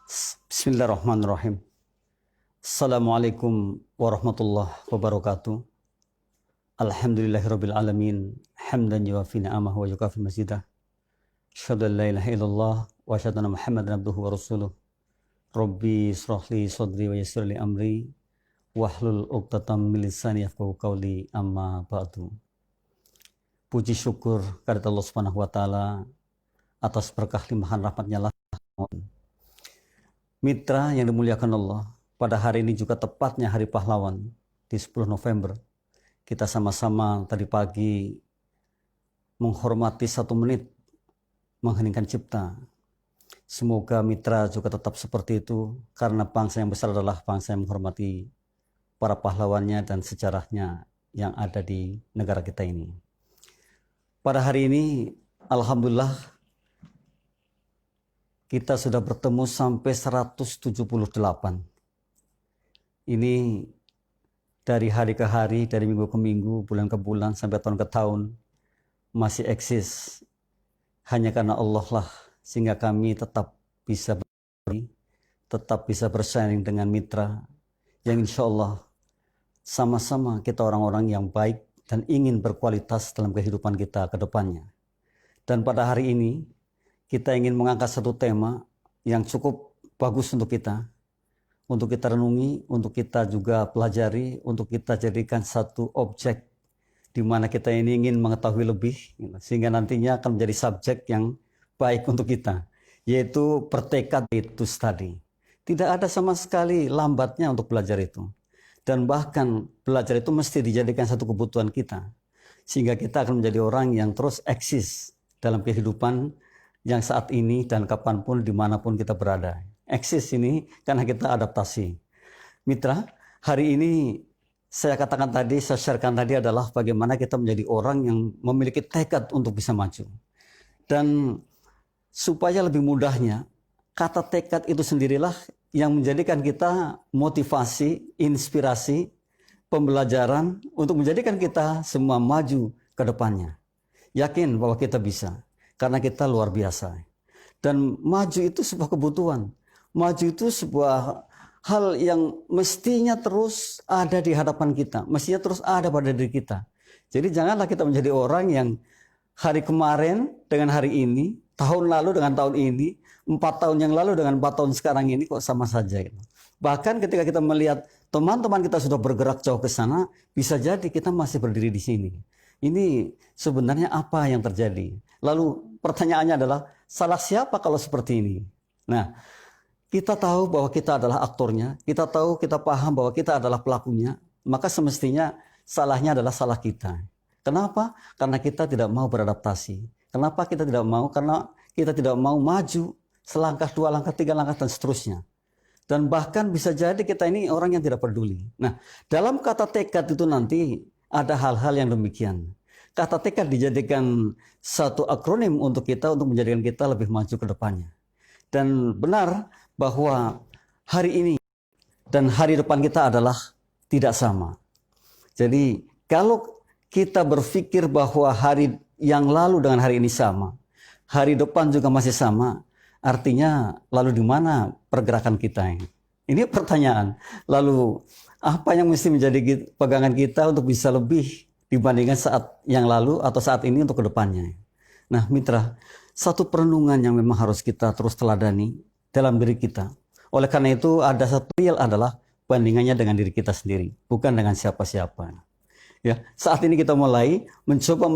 Bismillahirrahmanirrahim. Assalamualaikum warahmatullahi wabarakatuh. Alhamdulillahirabbil alamin. Hamdan yuwafi ni'amahu wa yukafi mazidah. Asyhadu an la ilaha illallah wa asyhadu anna Muhammadan abduhu wa rasuluh. Rabbi israh li sadri wa yassir li amri wahlul 'uqdatam min lisani yafqahu qawli, amma ba'du. Puji syukur kepada Allah Subhanahu wa taala atas berkah limpahan rahmat-Nya lah. Mitra yang dimuliakan Allah, pada hari ini juga tepatnya Hari Pahlawan di 10 November. Kita sama-sama tadi pagi menghormati 1 menit mengheningkan cipta. Semoga mitra juga tetap seperti itu, karena bangsa yang besar adalah bangsa yang menghormati para pahlawannya dan sejarahnya yang ada di negara kita ini. Pada hari ini, alhamdulillah, kita sudah bertemu sampai 178. Ini dari hari ke hari, dari minggu ke minggu, bulan ke bulan, sampai tahun ke tahun masih eksis. Hanya karena Allah lah, sehingga kami tetap bisa tetap bisa bersaing dengan mitra yang insya Allah sama-sama kita orang-orang yang baik dan ingin berkualitas dalam kehidupan kita ke depannya. Dan pada hari ini kita ingin mengangkat satu tema yang cukup bagus untuk kita renungi, untuk kita juga pelajari, untuk kita jadikan satu objek di mana kita ini ingin mengetahui lebih, sehingga nantinya akan menjadi subjek yang baik untuk kita, yaitu bertekad itu tadi. Tidak ada sama sekali lambatnya untuk belajar itu, dan bahkan belajar itu mesti dijadikan satu kebutuhan kita, sehingga kita akan menjadi orang yang terus eksis dalam kehidupan yang saat ini dan kapanpun dimanapun kita berada. Eksis ini karena kita adaptasi. Mitra, hari ini saya katakan tadi, saya sharekan tadi adalah bagaimana kita menjadi orang yang memiliki tekad untuk bisa maju. Dan supaya lebih mudahnya, kata tekad itu sendirilah yang menjadikan kita motivasi, inspirasi, pembelajaran untuk menjadikan kita semua maju ke depannya. Yakin bahwa kita bisa. Karena kita luar biasa. Dan maju itu sebuah kebutuhan. Maju itu sebuah hal yang mestinya terus ada di hadapan kita. Mestinya terus ada pada diri kita. Jadi janganlah kita menjadi orang yang hari kemarin dengan hari ini, tahun lalu dengan tahun ini, 4 tahun yang lalu dengan 4 tahun sekarang ini kok sama saja. Bahkan ketika kita melihat teman-teman kita sudah bergerak jauh ke sana, bisa jadi kita masih berdiri di sini. Ini sebenarnya apa yang terjadi? Lalu pertanyaannya adalah, salah siapa kalau seperti ini? Nah, kita tahu bahwa kita adalah aktornya, kita tahu, kita paham bahwa kita adalah pelakunya, maka semestinya salahnya adalah salah kita. Kenapa? Karena kita tidak mau beradaptasi. Kenapa kita tidak mau? Karena kita tidak mau maju selangkah, 2 langkah, 3 langkah, dan seterusnya. Dan bahkan bisa jadi kita ini orang yang tidak peduli. Nah, dalam kata tekad itu nanti ada hal-hal yang demikian. Kata tekad dijadikan satu akronim untuk kita, untuk menjadikan kita lebih maju ke depannya. Dan benar bahwa hari ini dan hari depan kita adalah tidak sama. Jadi kalau kita berpikir bahwa hari yang lalu dengan hari ini sama, hari depan juga masih sama, artinya lalu di mana pergerakan kita ini? Ini pertanyaan. Lalu apa yang mesti menjadi pegangan kita untuk bisa lebih dibandingkan saat yang lalu atau saat ini untuk kedepannya. Nah mitra, satu perenungan yang memang harus kita terus teladani dalam diri kita. Oleh karena itu ada satu real adalah bandingannya dengan diri kita sendiri, bukan dengan siapa-siapa. Ya, saat ini kita mulai mencoba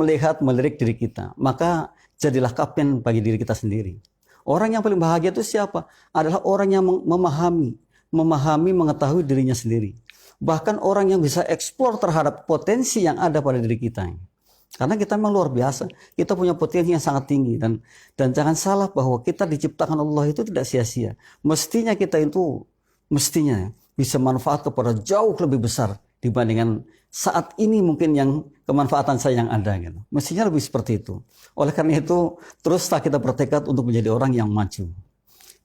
melirik diri kita, maka jadilah kapten bagi diri kita sendiri. Orang yang paling bahagia itu siapa? Adalah orang yang memahami, mengetahui dirinya sendiri. Bahkan orang yang bisa eksplor terhadap potensi yang ada pada diri kita. Karena kita memang luar biasa. Kita punya potensi yang sangat tinggi. Dan jangan salah bahwa kita diciptakan Allah itu tidak sia-sia. Mestinya kita itu bisa manfaat kepada jauh lebih besar dibandingkan saat ini mungkin yang kemanfaatan saya yang ada. Gitu. Mestinya lebih seperti itu. Oleh karena itu, teruslah kita bertekad untuk menjadi orang yang maju.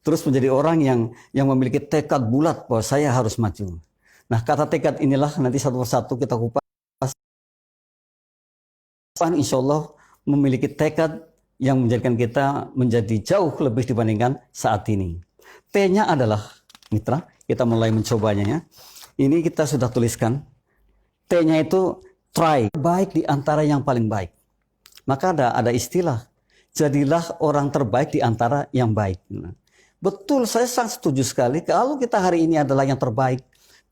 Terus menjadi orang yang memiliki tekad bulat bahwa saya harus maju. Nah, kata tekad inilah nanti satu persatu kita kupas. Insya Allah memiliki tekad yang menjadikan kita menjadi jauh lebih dibandingkan saat ini. T-nya adalah, mitra, kita mulai mencobanya ya. Ini kita sudah tuliskan. T-nya itu try, baik di antara yang paling baik. Maka ada istilah, jadilah orang terbaik di antara yang baik. Betul, saya sangat setuju sekali. Kalau kita hari ini adalah yang terbaik,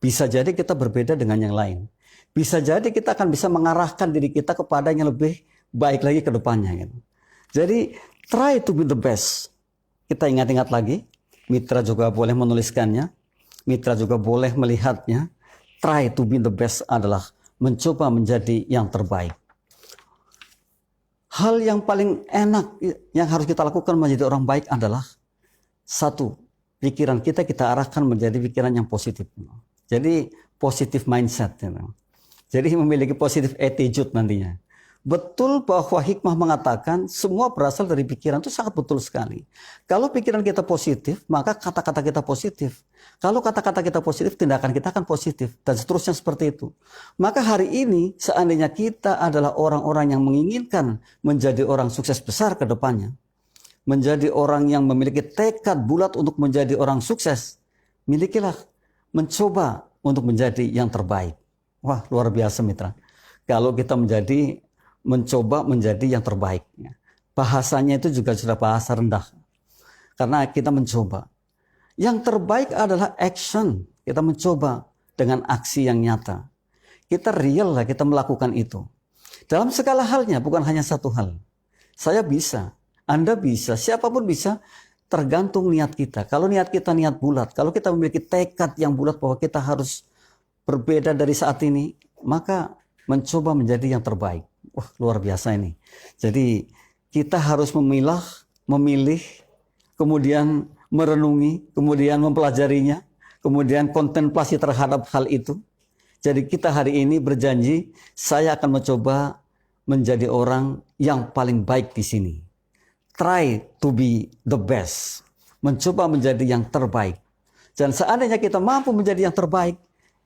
bisa jadi kita berbeda dengan yang lain. Bisa jadi kita akan bisa mengarahkan diri kita kepada yang lebih baik lagi ke depannya. Gitu. Jadi, try to be the best. Kita ingat-ingat lagi, mitra juga boleh menuliskannya, mitra juga boleh melihatnya. Try to be the best adalah mencoba menjadi yang terbaik. Hal yang paling enak yang harus kita lakukan menjadi orang baik adalah satu, pikiran kita arahkan menjadi pikiran yang positif. Jadi positive mindset. Jadi memiliki positive attitude nantinya. Betul bahwa hikmah mengatakan semua berasal dari pikiran, itu sangat betul sekali. Kalau pikiran kita positif, maka kata-kata kita positif. Kalau kata-kata kita positif, tindakan kita akan positif. Dan seterusnya seperti itu. Maka hari ini, seandainya kita adalah orang-orang yang menginginkan menjadi orang sukses besar ke depannya, menjadi orang yang memiliki tekad bulat untuk menjadi orang sukses, milikilah, mencoba untuk menjadi yang terbaik. Wah, luar biasa mitra. Kalau kita mencoba menjadi yang terbaik. Bahasanya itu juga sudah bahasa rendah. Karena kita mencoba. Yang terbaik adalah action. Kita mencoba dengan aksi yang nyata. Kita real lah, kita melakukan itu. Dalam segala halnya, bukan hanya satu hal. Saya bisa, Anda bisa, siapapun bisa, tergantung niat kita. Kalau niat kita niat bulat, kalau kita memiliki tekad yang bulat bahwa kita harus berbeda dari saat ini, maka mencoba menjadi yang terbaik. Wah, luar biasa ini. Jadi kita harus memilih, kemudian merenungi, kemudian mempelajarinya, kemudian kontemplasi terhadap hal itu. Jadi kita hari ini berjanji, saya akan mencoba menjadi orang yang paling baik di sini. Try to be the best. Mencoba menjadi yang terbaik. Dan seandainya kita mampu menjadi yang terbaik,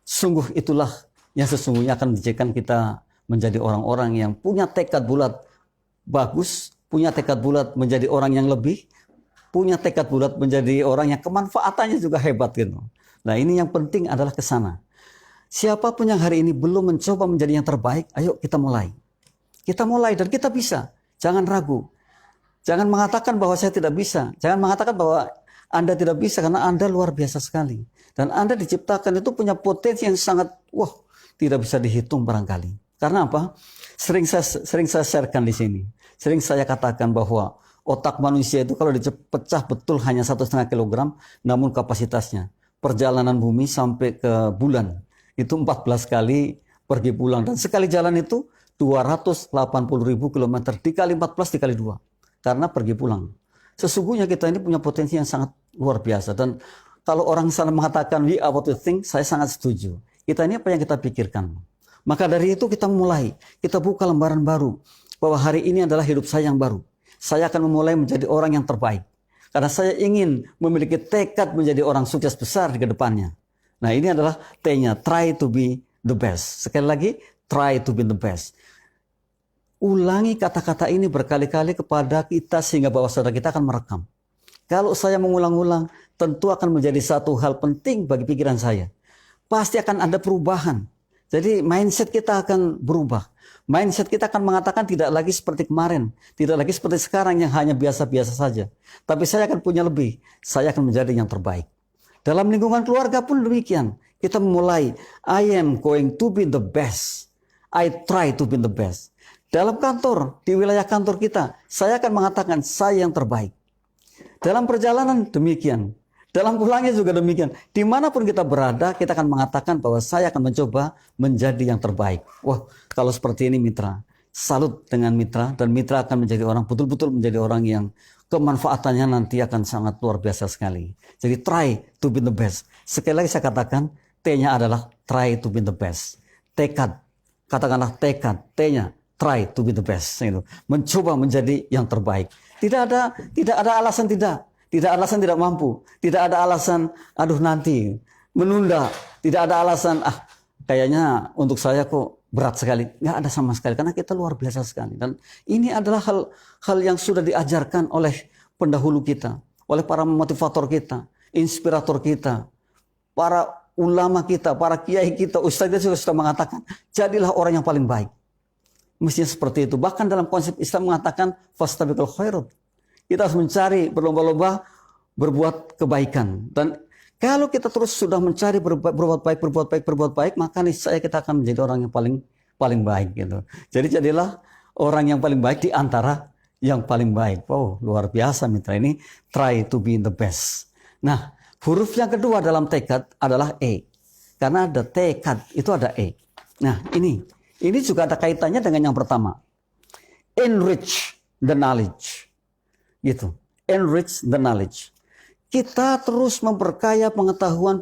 sungguh itulah yang sesungguhnya akan menjadikan kita menjadi orang-orang yang punya tekad bulat bagus, punya tekad bulat menjadi orang yang lebih, punya tekad bulat menjadi orang yang kemanfaatannya juga hebat gitu. Nah, ini yang penting adalah ke sana. Siapapun yang hari ini belum mencoba menjadi yang terbaik, ayo kita mulai. Kita mulai dan kita bisa. Jangan ragu. Jangan mengatakan bahwa saya tidak bisa. Jangan mengatakan bahwa Anda tidak bisa karena Anda luar biasa sekali. Dan Anda diciptakan itu punya potensi yang sangat, tidak bisa dihitung barangkali. Karena apa? Sering saya sharekan di sini. Sering saya katakan bahwa otak manusia itu kalau dipecah betul hanya 1,5 kilogram, namun kapasitasnya perjalanan bumi sampai ke bulan itu 14 kali pergi pulang. Dan sekali jalan itu 280.000 kilometer dikali 14 dikali 2. Karena pergi pulang. Sesungguhnya kita ini punya potensi yang sangat luar biasa. Dan kalau orang sana mengatakan we are what we think, saya sangat setuju. Kita ini apa yang kita pikirkan. Maka dari itu kita mulai, kita buka lembaran baru. Bahwa hari ini adalah hidup saya yang baru. Saya akan memulai menjadi orang yang terbaik. Karena saya ingin memiliki tekad menjadi orang sukses besar di kedepannya. Nah, ini adalah T-nya, try to be the best. Sekali lagi, try to be the best. Ulangi kata-kata ini berkali-kali kepada kita sehingga bawah sadar kita akan merekam. Kalau saya mengulang-ulang, tentu akan menjadi satu hal penting bagi pikiran saya. Pasti akan ada perubahan. Jadi mindset kita akan berubah. Mindset kita akan mengatakan tidak lagi seperti kemarin. Tidak lagi seperti sekarang yang hanya biasa-biasa saja. Tapi saya akan punya lebih. Saya akan menjadi yang terbaik. Dalam lingkungan keluarga pun demikian. Kita memulai, I am going to be the best. I try to be the best. Dalam kantor, di wilayah kantor kita, saya akan mengatakan saya yang terbaik. Dalam perjalanan demikian. Dalam pulangnya juga demikian. Dimanapun kita berada, kita akan mengatakan bahwa saya akan mencoba menjadi yang terbaik. Wah, kalau seperti ini mitra, salut dengan mitra. Dan mitra akan menjadi orang, betul-betul menjadi orang yang kemanfaatannya nanti akan sangat luar biasa sekali. Jadi try to be the best. Sekali lagi saya katakan, T-nya adalah try to be the best. Tekad, katakanlah tekad. T-nya try to be the best. Mencoba menjadi yang terbaik. Tidak ada alasan tidak. Tidak ada alasan tidak mampu. Tidak ada alasan, aduh nanti, menunda. Tidak ada alasan, kayaknya untuk saya kok berat sekali. Nggak ada sama sekali, karena kita luar biasa sekali. Dan ini adalah hal yang sudah diajarkan oleh pendahulu kita. Oleh para motivator kita. inspirator kita, para ulama kita, para kiai kita, ustadz kita sudah mengatakan, jadilah orang yang paling baik. Mestinya seperti itu. Bahkan dalam konsep Islam mengatakan, fastabiqul khairat. Kita harus mencari, berlomba-lomba berbuat kebaikan. Dan kalau kita terus sudah mencari berbuat baik, maka niscaya kita akan menjadi orang yang paling baik gitu. Jadi jadilah orang yang paling baik di antara yang paling baik. Wow, luar biasa mitra, ini try to be the best. Nah, huruf yang kedua dalam tekad adalah E. Karena ada tekad, itu ada E. Nah, ini juga ada kaitannya dengan yang pertama. Enrich the knowledge. Gitu. Enrich the knowledge. Kita terus memperkaya pengetahuan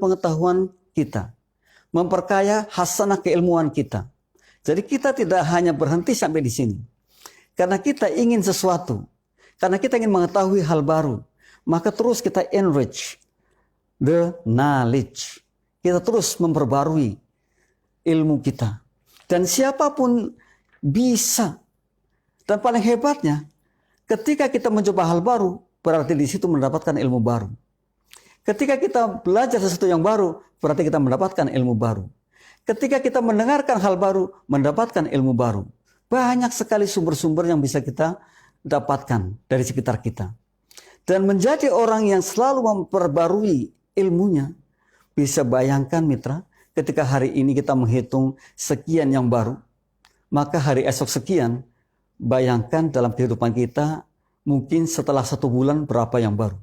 kita. Memperkaya hasanah keilmuan kita. Jadi kita tidak hanya berhenti sampai di sini. Karena kita ingin sesuatu. Karena kita ingin mengetahui hal baru. Maka terus kita enrich the knowledge. Kita terus memperbarui ilmu kita. Dan siapapun bisa. Dan paling hebatnya, ketika kita mencoba hal baru, berarti di situ mendapatkan ilmu baru. Ketika kita belajar sesuatu yang baru, berarti kita mendapatkan ilmu baru. Ketika kita mendengarkan hal baru, mendapatkan ilmu baru. Banyak sekali sumber-sumber yang bisa kita dapatkan dari sekitar kita. Dan menjadi orang yang selalu memperbarui ilmunya. Bisa bayangkan mitra, ketika hari ini kita menghitung sekian yang baru, maka hari esok sekian, bayangkan dalam kehidupan kita, mungkin setelah 1 bulan berapa yang baru.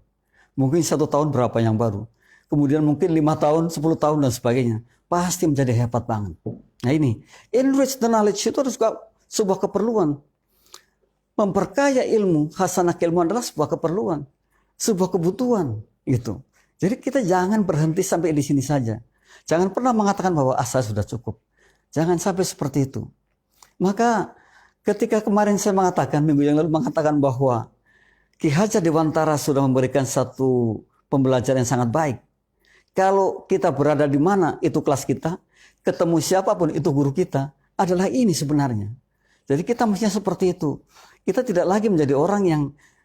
Mungkin 1 tahun berapa yang baru. Kemudian mungkin 5 tahun, 10 tahun dan sebagainya. Pasti menjadi hebat banget. Nah ini, enrich the knowledge itu juga sebuah keperluan. Memperkaya ilmu, hasanah keilmuan adalah sebuah keperluan. Sebuah kebutuhan. Gitu. Jadi kita jangan berhenti sampai di sini saja. Jangan pernah mengatakan bahwa saya sudah cukup. Jangan sampai seperti itu. Maka ketika kemarin saya mengatakan, minggu yang lalu mengatakan bahwa Ki Hajar Dewantara sudah memberikan satu pembelajaran yang sangat baik. Kalau kita berada di mana itu kelas kita, ketemu siapapun itu guru kita, adalah ini sebenarnya. Jadi kita mestinya seperti itu. Kita tidak lagi menjadi orang yang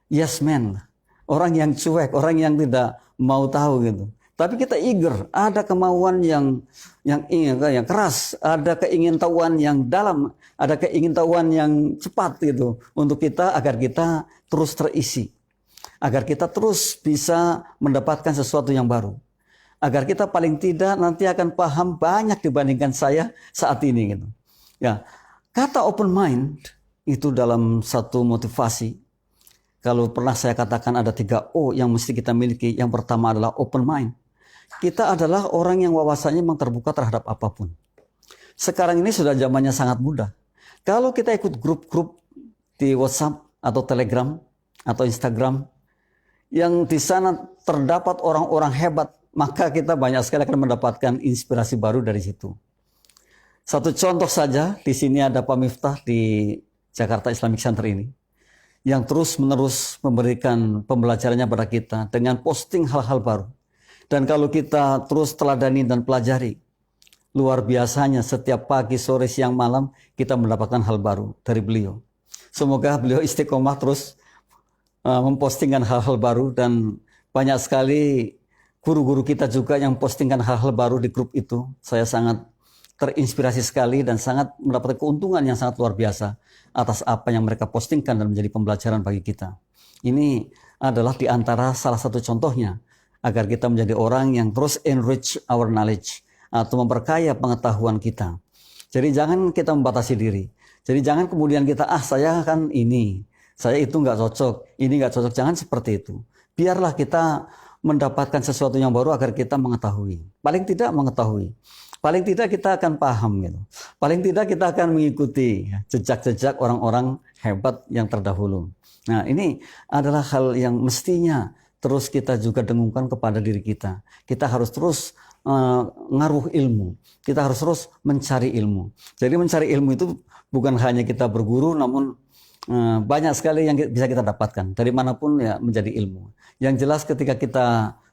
yes man, orang yang cuek, orang yang tidak mau tahu gitu. Tapi kita eager, ada kemauan yang keras, ada keingintahuan yang dalam, ada keingintahuan yang cepat gitu untuk kita agar kita terus terisi, agar kita terus bisa mendapatkan sesuatu yang baru, agar kita paling tidak nanti akan paham banyak dibandingkan saya saat ini gitu. Ya, kata open mind itu dalam satu motivasi. Kalau pernah saya katakan ada 3 O yang mesti kita miliki. Yang pertama adalah open mind. Kita adalah orang yang wawasannya memang terbuka terhadap apapun. Sekarang ini sudah zamannya sangat mudah. Kalau kita ikut grup-grup di WhatsApp atau Telegram atau Instagram, yang di sana terdapat orang-orang hebat, maka kita banyak sekali akan mendapatkan inspirasi baru dari situ. Satu contoh saja, di sini ada Pak Miftah di Jakarta Islamic Center ini, yang terus-menerus memberikan pembelajarannya pada kita dengan posting hal-hal baru. Dan kalau kita terus teladani dan pelajari, luar biasanya setiap pagi, sore, siang, malam kita mendapatkan hal baru dari beliau. Semoga beliau istiqomah terus mempostingkan hal-hal baru, dan banyak sekali guru-guru kita juga yang postingkan hal-hal baru di grup itu. Saya sangat terinspirasi sekali dan sangat mendapat keuntungan yang sangat luar biasa atas apa yang mereka postingkan dan menjadi pembelajaran bagi kita. Ini adalah di antara salah satu contohnya agar kita menjadi orang yang terus enrich our knowledge atau memperkaya pengetahuan kita. Jadi jangan kita membatasi diri. Jadi jangan kemudian kita saya kan ini, saya itu nggak cocok, ini nggak cocok. Jangan seperti itu. Biarlah kita mendapatkan sesuatu yang baru agar kita mengetahui. Paling tidak mengetahui. Paling tidak kita akan paham gitu. Paling tidak kita akan mengikuti jejak-jejak orang-orang hebat yang terdahulu. Nah, ini adalah hal yang mestinya terus kita juga dengungkan kepada diri kita. Kita harus terus ngaruh ilmu. Kita harus terus mencari ilmu. Jadi mencari ilmu itu bukan hanya kita berguru, namun banyak sekali yang bisa kita dapatkan. Dari manapun ya menjadi ilmu. Yang jelas ketika kita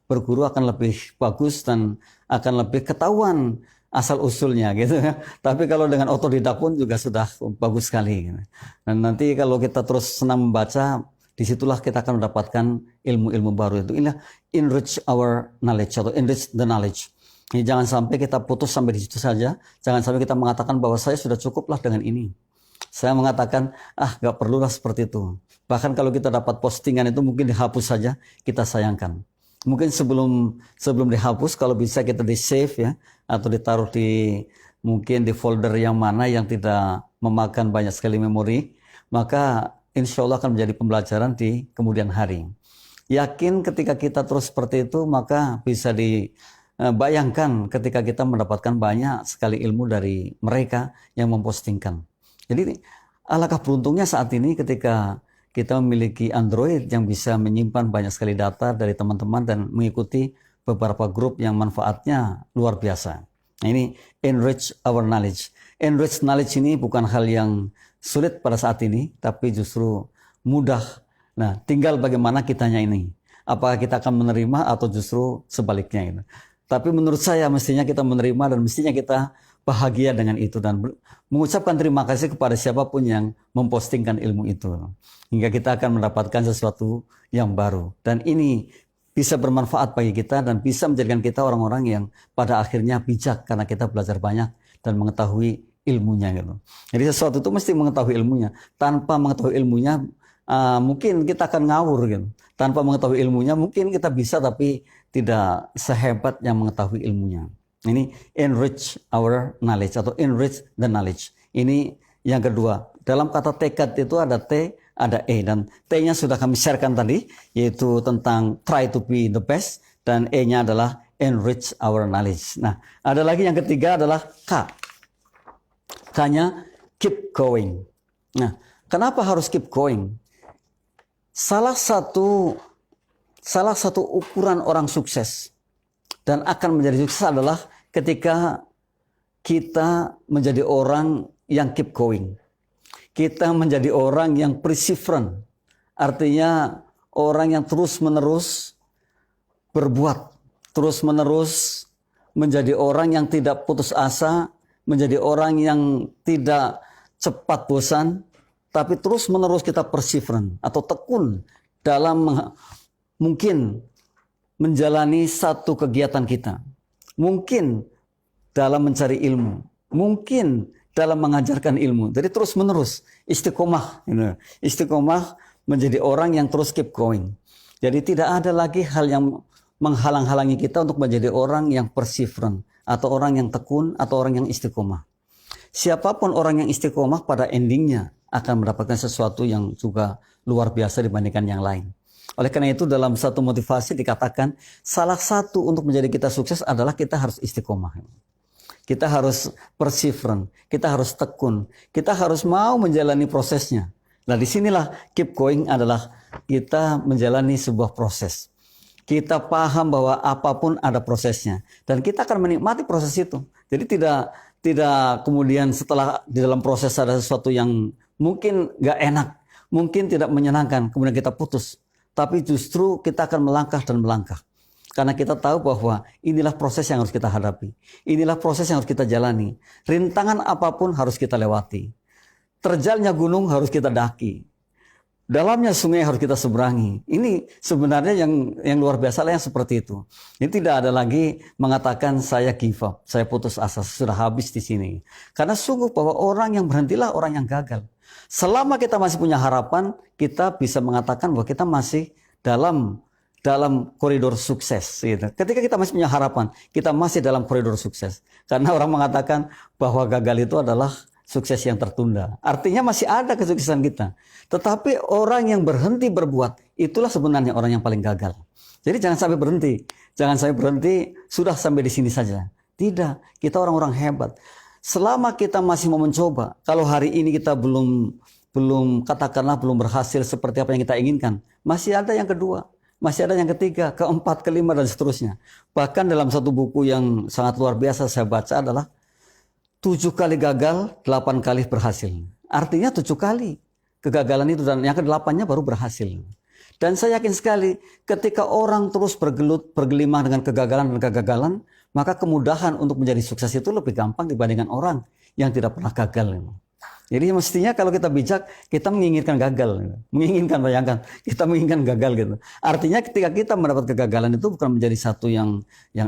berguru akan lebih bagus dan akan lebih ketahuan asal usulnya gitu ya. Tapi kalau dengan otodidak pun juga sudah bagus sekali gitu. Dan nanti kalau kita terus senang membaca, di disitulah kita akan mendapatkan ilmu-ilmu baru itu. Inilah enrich our knowledge atau enrich the knowledge. Ini jangan sampai kita putus sampai di situ saja. Jangan sampai kita mengatakan bahwa saya sudah cukuplah dengan ini. Saya mengatakan, gak perlulah seperti itu. Bahkan kalau kita dapat postingan itu mungkin dihapus saja, kita sayangkan. Mungkin sebelum dihapus, kalau bisa kita di save ya, atau ditaruh mungkin di folder yang mana yang tidak memakan banyak sekali memori, maka insya Allah akan menjadi pembelajaran di kemudian hari. Yakin ketika kita terus seperti itu, maka bisa dibayangkan ketika kita mendapatkan banyak sekali ilmu dari mereka yang mempostingkan. Jadi alangkah beruntungnya saat ini ketika kita memiliki Android yang bisa menyimpan banyak sekali data dari teman-teman dan mengikuti beberapa grup yang manfaatnya luar biasa. Nah, ini enrich our knowledge. Enrich knowledge ini bukan hal yang sulit pada saat ini, tapi justru mudah. Nah, tinggal bagaimana kitanya ini. Apakah kita akan menerima atau justru sebaliknya ini. Tapi menurut saya mestinya kita menerima dan mestinya kita bahagia dengan itu dan mengucapkan terima kasih kepada siapapun yang mempostingkan ilmu itu. Hingga kita akan mendapatkan sesuatu yang baru. Dan ini bisa bermanfaat bagi kita dan bisa menjadikan kita orang-orang yang pada akhirnya bijak karena kita belajar banyak dan mengetahui ilmunya gitu. Jadi sesuatu itu mesti mengetahui ilmunya. Tanpa mengetahui ilmunya mungkin kita akan ngawur gitu. Tanpa mengetahui ilmunya mungkin kita bisa tapi tidak sehebat yang mengetahui ilmunya. Ini enrich our knowledge atau enrich the knowledge. Ini yang kedua. Dalam kata tekad itu ada T, ada E. Dan T-nya sudah kami sharekan tadi, yaitu tentang try to be the best. Dan E-nya adalah enrich our knowledge. Nah, ada lagi yang ketiga adalah K. K-nya keep going. Nah, kenapa harus keep going? Salah satu ukuran orang sukses dan akan menjadi sukses adalah ketika kita menjadi orang yang keep going. Kita menjadi orang yang perseverant. Artinya orang yang terus-menerus berbuat. Terus-menerus menjadi orang yang tidak putus asa. Menjadi orang yang tidak cepat bosan. Tapi terus-menerus kita perseverant atau tekun dalam mungkin menjalani satu kegiatan kita. Mungkin dalam mencari ilmu. Mungkin dalam mengajarkan ilmu. Jadi terus menerus. Istiqomah. Istiqomah menjadi orang yang terus keep going. Jadi tidak ada lagi hal yang menghalang-halangi kita untuk menjadi orang yang perseverant. Atau orang yang tekun. Atau orang yang istiqomah. Siapapun orang yang istiqomah pada endingnya akan mendapatkan sesuatu yang juga luar biasa dibandingkan yang lain. Oleh karena itu dalam satu motivasi dikatakan salah satu untuk menjadi kita sukses adalah kita harus istiqomah. Kita harus perseverant, kita harus tekun, kita harus mau menjalani prosesnya. Nah disinilah keep going adalah kita menjalani sebuah proses. Kita paham bahwa apapun ada prosesnya dan kita akan menikmati proses itu. Jadi tidak kemudian setelah di dalam proses ada sesuatu yang mungkin gak enak, mungkin tidak menyenangkan, kemudian kita putus. Tapi justru kita akan melangkah dan melangkah. Karena kita tahu bahwa inilah proses yang harus kita hadapi. Inilah proses yang harus kita jalani. Rintangan apapun harus kita lewati. Terjalnya gunung harus kita daki. Dalamnya sungai harus kita seberangi. Ini sebenarnya yang luar biasa lah yang seperti itu. Ini tidak ada lagi mengatakan saya give up, saya putus asa, sudah habis di sini. Karena sungguh bahwa orang yang berhentilah orang yang gagal. Selama kita masih punya harapan, kita bisa mengatakan bahwa kita masih dalam koridor sukses. Gitu. Ketika kita masih punya harapan, kita masih dalam koridor sukses. Karena orang mengatakan bahwa gagal itu adalah sukses yang tertunda. Artinya masih ada kesuksesan kita. Tetapi orang yang berhenti berbuat, itulah sebenarnya orang yang paling gagal. Jadi jangan sampai berhenti. Jangan sampai berhenti, sudah sampai di sini saja. Tidak, kita orang-orang hebat. Selama kita masih mau mencoba, kalau hari ini kita belum katakanlah belum berhasil seperti apa yang kita inginkan, masih ada yang kedua, masih ada yang ketiga, keempat, kelima dan seterusnya. Bahkan dalam satu buku yang sangat luar biasa saya baca adalah 7 kali gagal, 8 kali berhasil. Artinya 7 kali kegagalan itu dan yang ke-8-nya baru berhasil. Dan saya yakin sekali ketika orang terus bergelimang dengan kegagalan dan kegagalan, maka kemudahan untuk menjadi sukses itu lebih gampang dibandingkan orang yang tidak pernah gagal. Jadi mestinya kalau kita bijak, kita menginginkan gagal. Menginginkan, bayangkan, kita menginginkan gagal gitu. Artinya ketika kita mendapat kegagalan itu bukan menjadi satu yang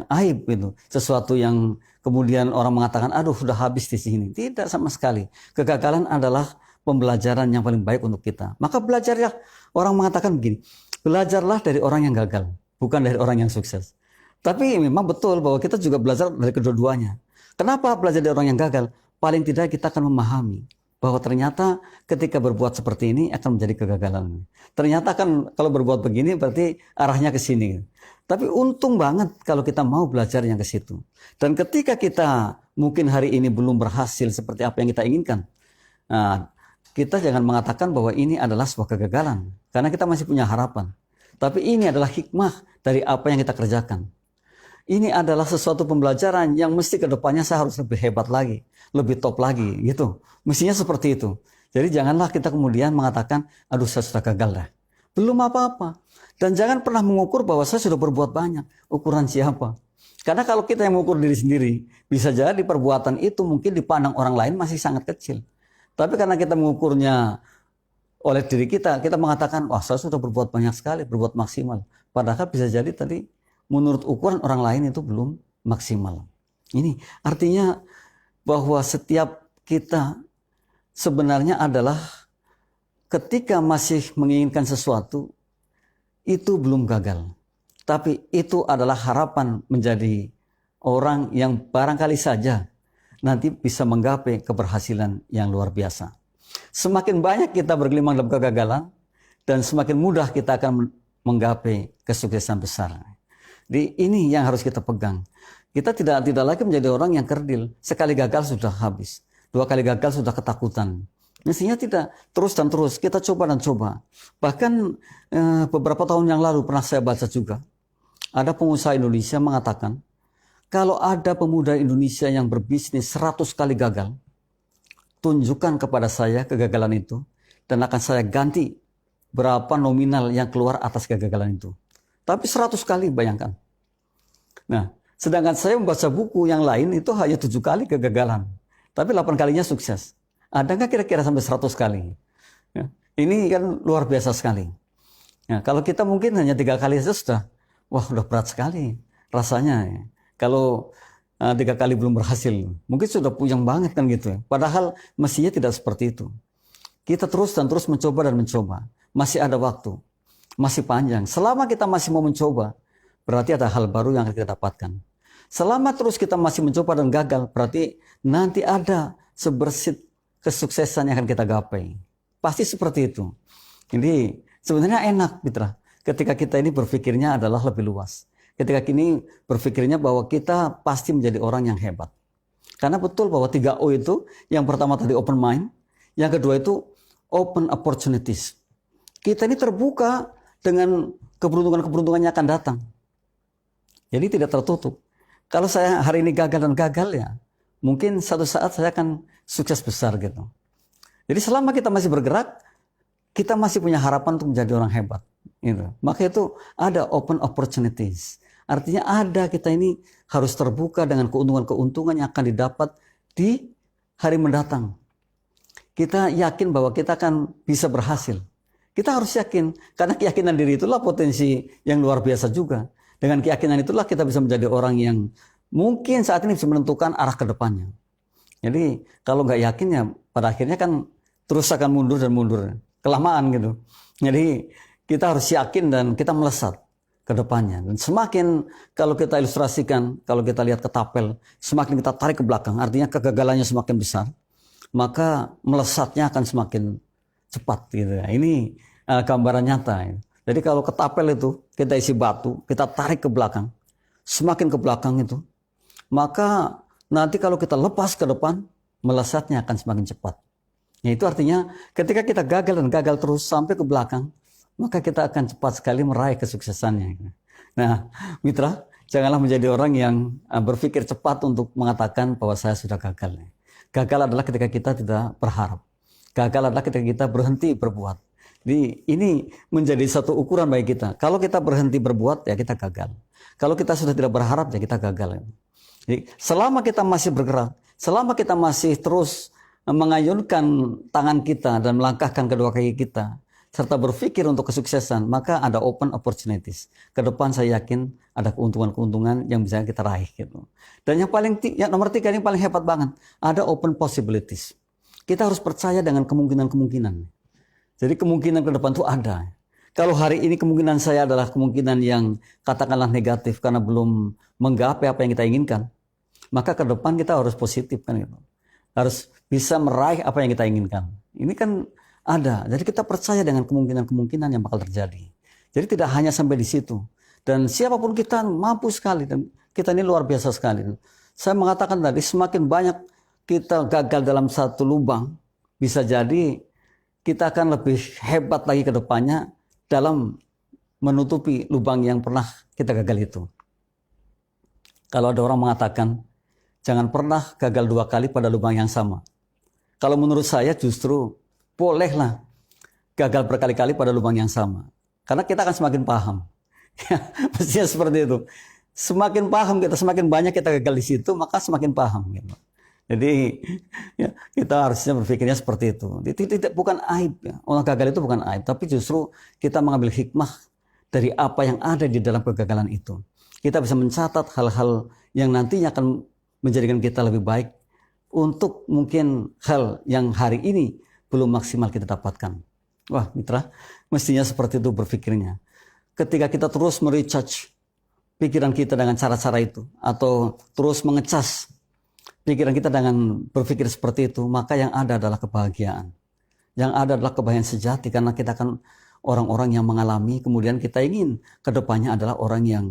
aib gitu. Sesuatu yang kemudian orang mengatakan, aduh sudah habis di sini. Tidak sama sekali. Kegagalan adalah pembelajaran yang paling baik untuk kita. Maka belajarlah, orang mengatakan begini, belajarlah dari orang yang gagal, bukan dari orang yang sukses. Tapi memang betul bahwa kita juga belajar dari kedua-duanya. Kenapa belajar dari orang yang gagal? Paling tidak kita akan memahami bahwa ternyata ketika berbuat seperti ini akan menjadi kegagalan. Ternyata kan kalau berbuat begini berarti arahnya ke sini. Tapi untung banget kalau kita mau belajar yang ke situ. Dan ketika kita mungkin hari ini belum berhasil seperti apa yang kita inginkan, nah, kita jangan mengatakan bahwa ini adalah sebuah kegagalan. Karena kita masih punya harapan. Tapi ini adalah hikmah dari apa yang kita kerjakan. Ini adalah sesuatu pembelajaran yang mesti ke depannya saya harus lebih hebat lagi, lebih top lagi gitu. Mestinya seperti itu. Jadi janganlah kita kemudian mengatakan, aduh saya sudah gagal dah. Belum apa-apa. Dan jangan pernah mengukur bahwa saya sudah berbuat banyak. Ukuran siapa? Karena kalau kita yang mengukur diri sendiri, bisa jadi perbuatan itu mungkin dipandang orang lain masih sangat kecil. Tapi karena kita mengukurnya oleh diri kita mengatakan, wah saya sudah berbuat banyak sekali, berbuat maksimal. Padahal bisa jadi tadi menurut ukuran orang lain itu belum maksimal. Ini artinya bahwa setiap kita sebenarnya adalah ketika masih menginginkan sesuatu itu belum gagal. Tapi itu adalah harapan menjadi orang yang barangkali saja nanti bisa menggapai keberhasilan yang luar biasa. Semakin banyak kita bergelimang dalam kegagalan dan semakin mudah kita akan menggapai kesuksesan besar. Jadi ini yang harus kita pegang. Kita tidak lagi menjadi orang yang kerdil. Sekali gagal sudah habis. 2 kali gagal sudah ketakutan. Mestinya tidak, terus dan terus. Kita coba dan coba. Bahkan beberapa tahun yang lalu pernah saya baca juga. Ada pengusaha Indonesia mengatakan, kalau ada pemuda Indonesia yang berbisnis 100 kali gagal, tunjukkan kepada saya kegagalan itu. Dan akan saya ganti berapa nominal yang keluar atas kegagalan itu. Tapi 100 kali bayangkan. Nah, sedangkan saya membaca buku yang lain itu hanya 7 kali kegagalan. Tapi 8 kalinya sukses. Ada nggak kira-kira sampai 100 kali? Ya, ini kan luar biasa sekali. Nah, kalau kita mungkin hanya 3 kali saja sudah, wah udah berat sekali rasanya. Ya. Kalau 3 kali belum berhasil, mungkin sudah puyeng banget kan gitu. Ya. Padahal mestinya tidak seperti itu. Kita terus dan terus mencoba dan mencoba. Masih ada waktu. Masih panjang. Selama kita masih mau mencoba, berarti ada hal baru yang akan kita dapatkan. Selama terus kita masih mencoba dan gagal, berarti nanti ada sebersit kesuksesan yang akan kita gapai. Pasti seperti itu. Jadi sebenarnya enak, Mitra. Ketika kita ini berpikirnya adalah lebih luas. Ketika kini berpikirnya bahwa kita pasti menjadi orang yang hebat. Karena betul bahwa 3O itu, yang pertama tadi open mind, yang kedua itu open opportunities. Kita ini terbuka dengan keberuntungan-keberuntungan yang akan datang. Jadi tidak tertutup. Kalau saya hari ini gagal dan gagal ya, mungkin satu saat saya akan sukses besar gitu. Jadi selama kita masih bergerak, kita masih punya harapan untuk menjadi orang hebat. Gitu. Maka itu ada open opportunities. Artinya ada kita ini harus terbuka dengan keuntungan-keuntungan yang akan didapat di hari mendatang. Kita yakin bahwa kita akan bisa berhasil. Kita harus yakin, karena keyakinan diri itulah potensi yang luar biasa juga. Dengan keyakinan itulah kita bisa menjadi orang yang mungkin saat ini bisa menentukan arah ke depannya. Jadi kalau nggak yakin ya pada akhirnya kan terus akan mundur dan mundur. Kelamaan gitu. Jadi kita harus yakin dan kita melesat ke depannya. Dan semakin kalau kita ilustrasikan, kalau kita lihat ketapel, semakin kita tarik ke belakang, artinya kegagalannya semakin besar, maka melesatnya akan semakin cepat gitu. Ini gambaran nyata. Ya. Jadi kalau ketapel itu kita isi batu, kita tarik ke belakang, semakin ke belakang itu, maka nanti kalau kita lepas ke depan, melesatnya akan semakin cepat. Ya, itu artinya ketika kita gagal dan gagal terus sampai ke belakang, maka kita akan cepat sekali meraih kesuksesannya. Nah, mitra, janganlah menjadi orang yang berpikir cepat untuk mengatakan bahwa saya sudah gagal. Gagal adalah ketika kita tidak berharap. Gagal adalah ketika kita berhenti berbuat. Jadi ini menjadi satu ukuran bagi kita. Kalau kita berhenti berbuat, ya kita gagal. Kalau kita sudah tidak berharap, ya kita gagal. Jadi selama kita masih bergerak, selama kita masih terus mengayunkan tangan kita dan melangkahkan kedua kaki kita, serta berpikir untuk kesuksesan, maka ada open opportunities. Ke depan saya yakin ada keuntungan-keuntungan yang bisa kita raih gitu. Dan yang nomor 3 yang paling hebat banget, ada open possibilities. Kita harus percaya dengan kemungkinan-kemungkinan. Jadi kemungkinan ke depan itu ada. Kalau hari ini kemungkinan saya adalah kemungkinan yang katakanlah negatif karena belum menggapai apa yang kita inginkan, maka ke depan kita harus positif kan gitu. Harus bisa meraih apa yang kita inginkan. Ini kan ada. Jadi kita percaya dengan kemungkinan-kemungkinan yang bakal terjadi. Jadi tidak hanya sampai di situ. Dan siapapun kita mampu sekali. Dan kita ini luar biasa sekali. Saya mengatakan tadi semakin banyak kita gagal dalam satu lubang, bisa jadi kita akan lebih hebat lagi ke depannya dalam menutupi lubang yang pernah kita gagal itu. Kalau ada orang mengatakan, jangan pernah gagal 2 kali pada lubang yang sama. Kalau menurut saya justru bolehlah gagal berkali-kali pada lubang yang sama. Karena kita akan semakin paham. Mestinya seperti itu. Semakin paham kita, semakin banyak kita gagal di situ, maka semakin paham. Gitu. Jadi ya, kita harusnya berpikirnya seperti itu. Bukan aib. Ya. Orang gagal itu bukan aib. Tapi justru kita mengambil hikmah dari apa yang ada di dalam kegagalan itu. Kita bisa mencatat hal-hal yang nantinya akan menjadikan kita lebih baik untuk mungkin hal yang hari ini belum maksimal kita dapatkan. Wah mitra, mestinya seperti itu berpikirnya. Ketika kita terus merecharge pikiran kita dengan cara-cara itu, atau terus mengecas pikiran kita dengan berpikir seperti itu, maka yang ada adalah kebahagiaan. Yang ada adalah kebahagiaan sejati, karena kita akan orang-orang yang mengalami, kemudian kita ingin kedepannya adalah orang yang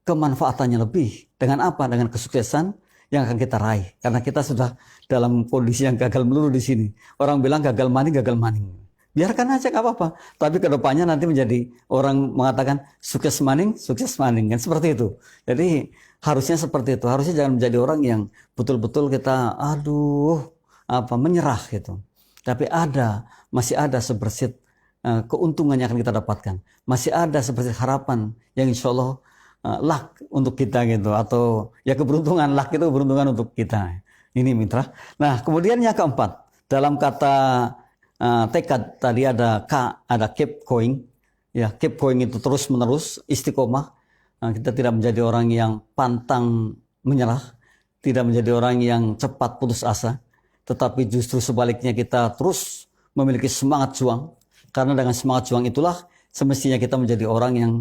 kemanfaatannya lebih. Dengan apa? Dengan kesuksesan yang akan kita raih. Karena kita sudah dalam kondisi yang gagal melulu di sini. Orang bilang gagal maning. Biarkan aja, gak apa-apa. Tapi kedepannya nanti menjadi orang mengatakan sukses maning. Kan seperti itu. Jadi harusnya seperti itu. Harusnya jangan menjadi orang yang betul-betul kita menyerah gitu. Tapi masih ada sebersit keuntungan yang akan kita dapatkan. Masih ada sebersit harapan yang insya Allah luck untuk kita gitu, atau ya keberuntungan, luck itu keberuntungan untuk kita. Ini mitra. Nah, kemudian yang keempat, dalam kata tekad tadi ada keep going. Ya, keep going itu terus menerus, istiqomah. Kita tidak menjadi orang yang pantang menyerah, tidak menjadi orang yang cepat putus asa, tetapi justru sebaliknya kita terus memiliki semangat juang. Karena dengan semangat juang itulah semestinya kita menjadi orang yang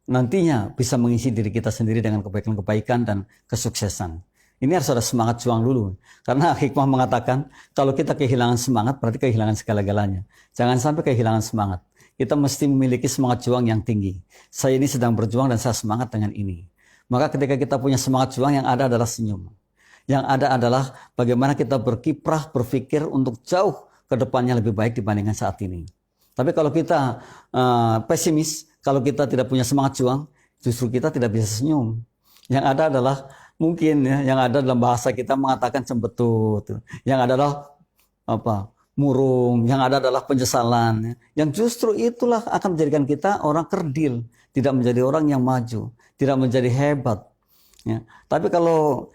nantinya bisa mengisi diri kita sendiri dengan kebaikan-kebaikan dan kesuksesan. Ini harus ada semangat juang dulu. Karena hikmah mengatakan, kalau kita kehilangan semangat, berarti kehilangan segala-galanya. Jangan sampai kehilangan semangat. Kita mesti memiliki semangat juang yang tinggi. Saya ini sedang berjuang dan saya semangat dengan ini. Maka ketika kita punya semangat juang, yang ada adalah senyum. Yang ada adalah bagaimana kita berkiprah, berpikir untuk jauh ke depannya lebih baik dibandingkan saat ini. Tapi kalau kita pesimis, kalau kita tidak punya semangat juang, justru kita tidak bisa senyum. Yang ada adalah mungkin ya, yang ada dalam bahasa kita mengatakan cembetut. Yang ada adalah murung, yang ada adalah penyesalan. Yang justru itulah akan menjadikan kita orang kerdil, tidak menjadi orang yang maju, tidak menjadi hebat. Ya. Tapi kalau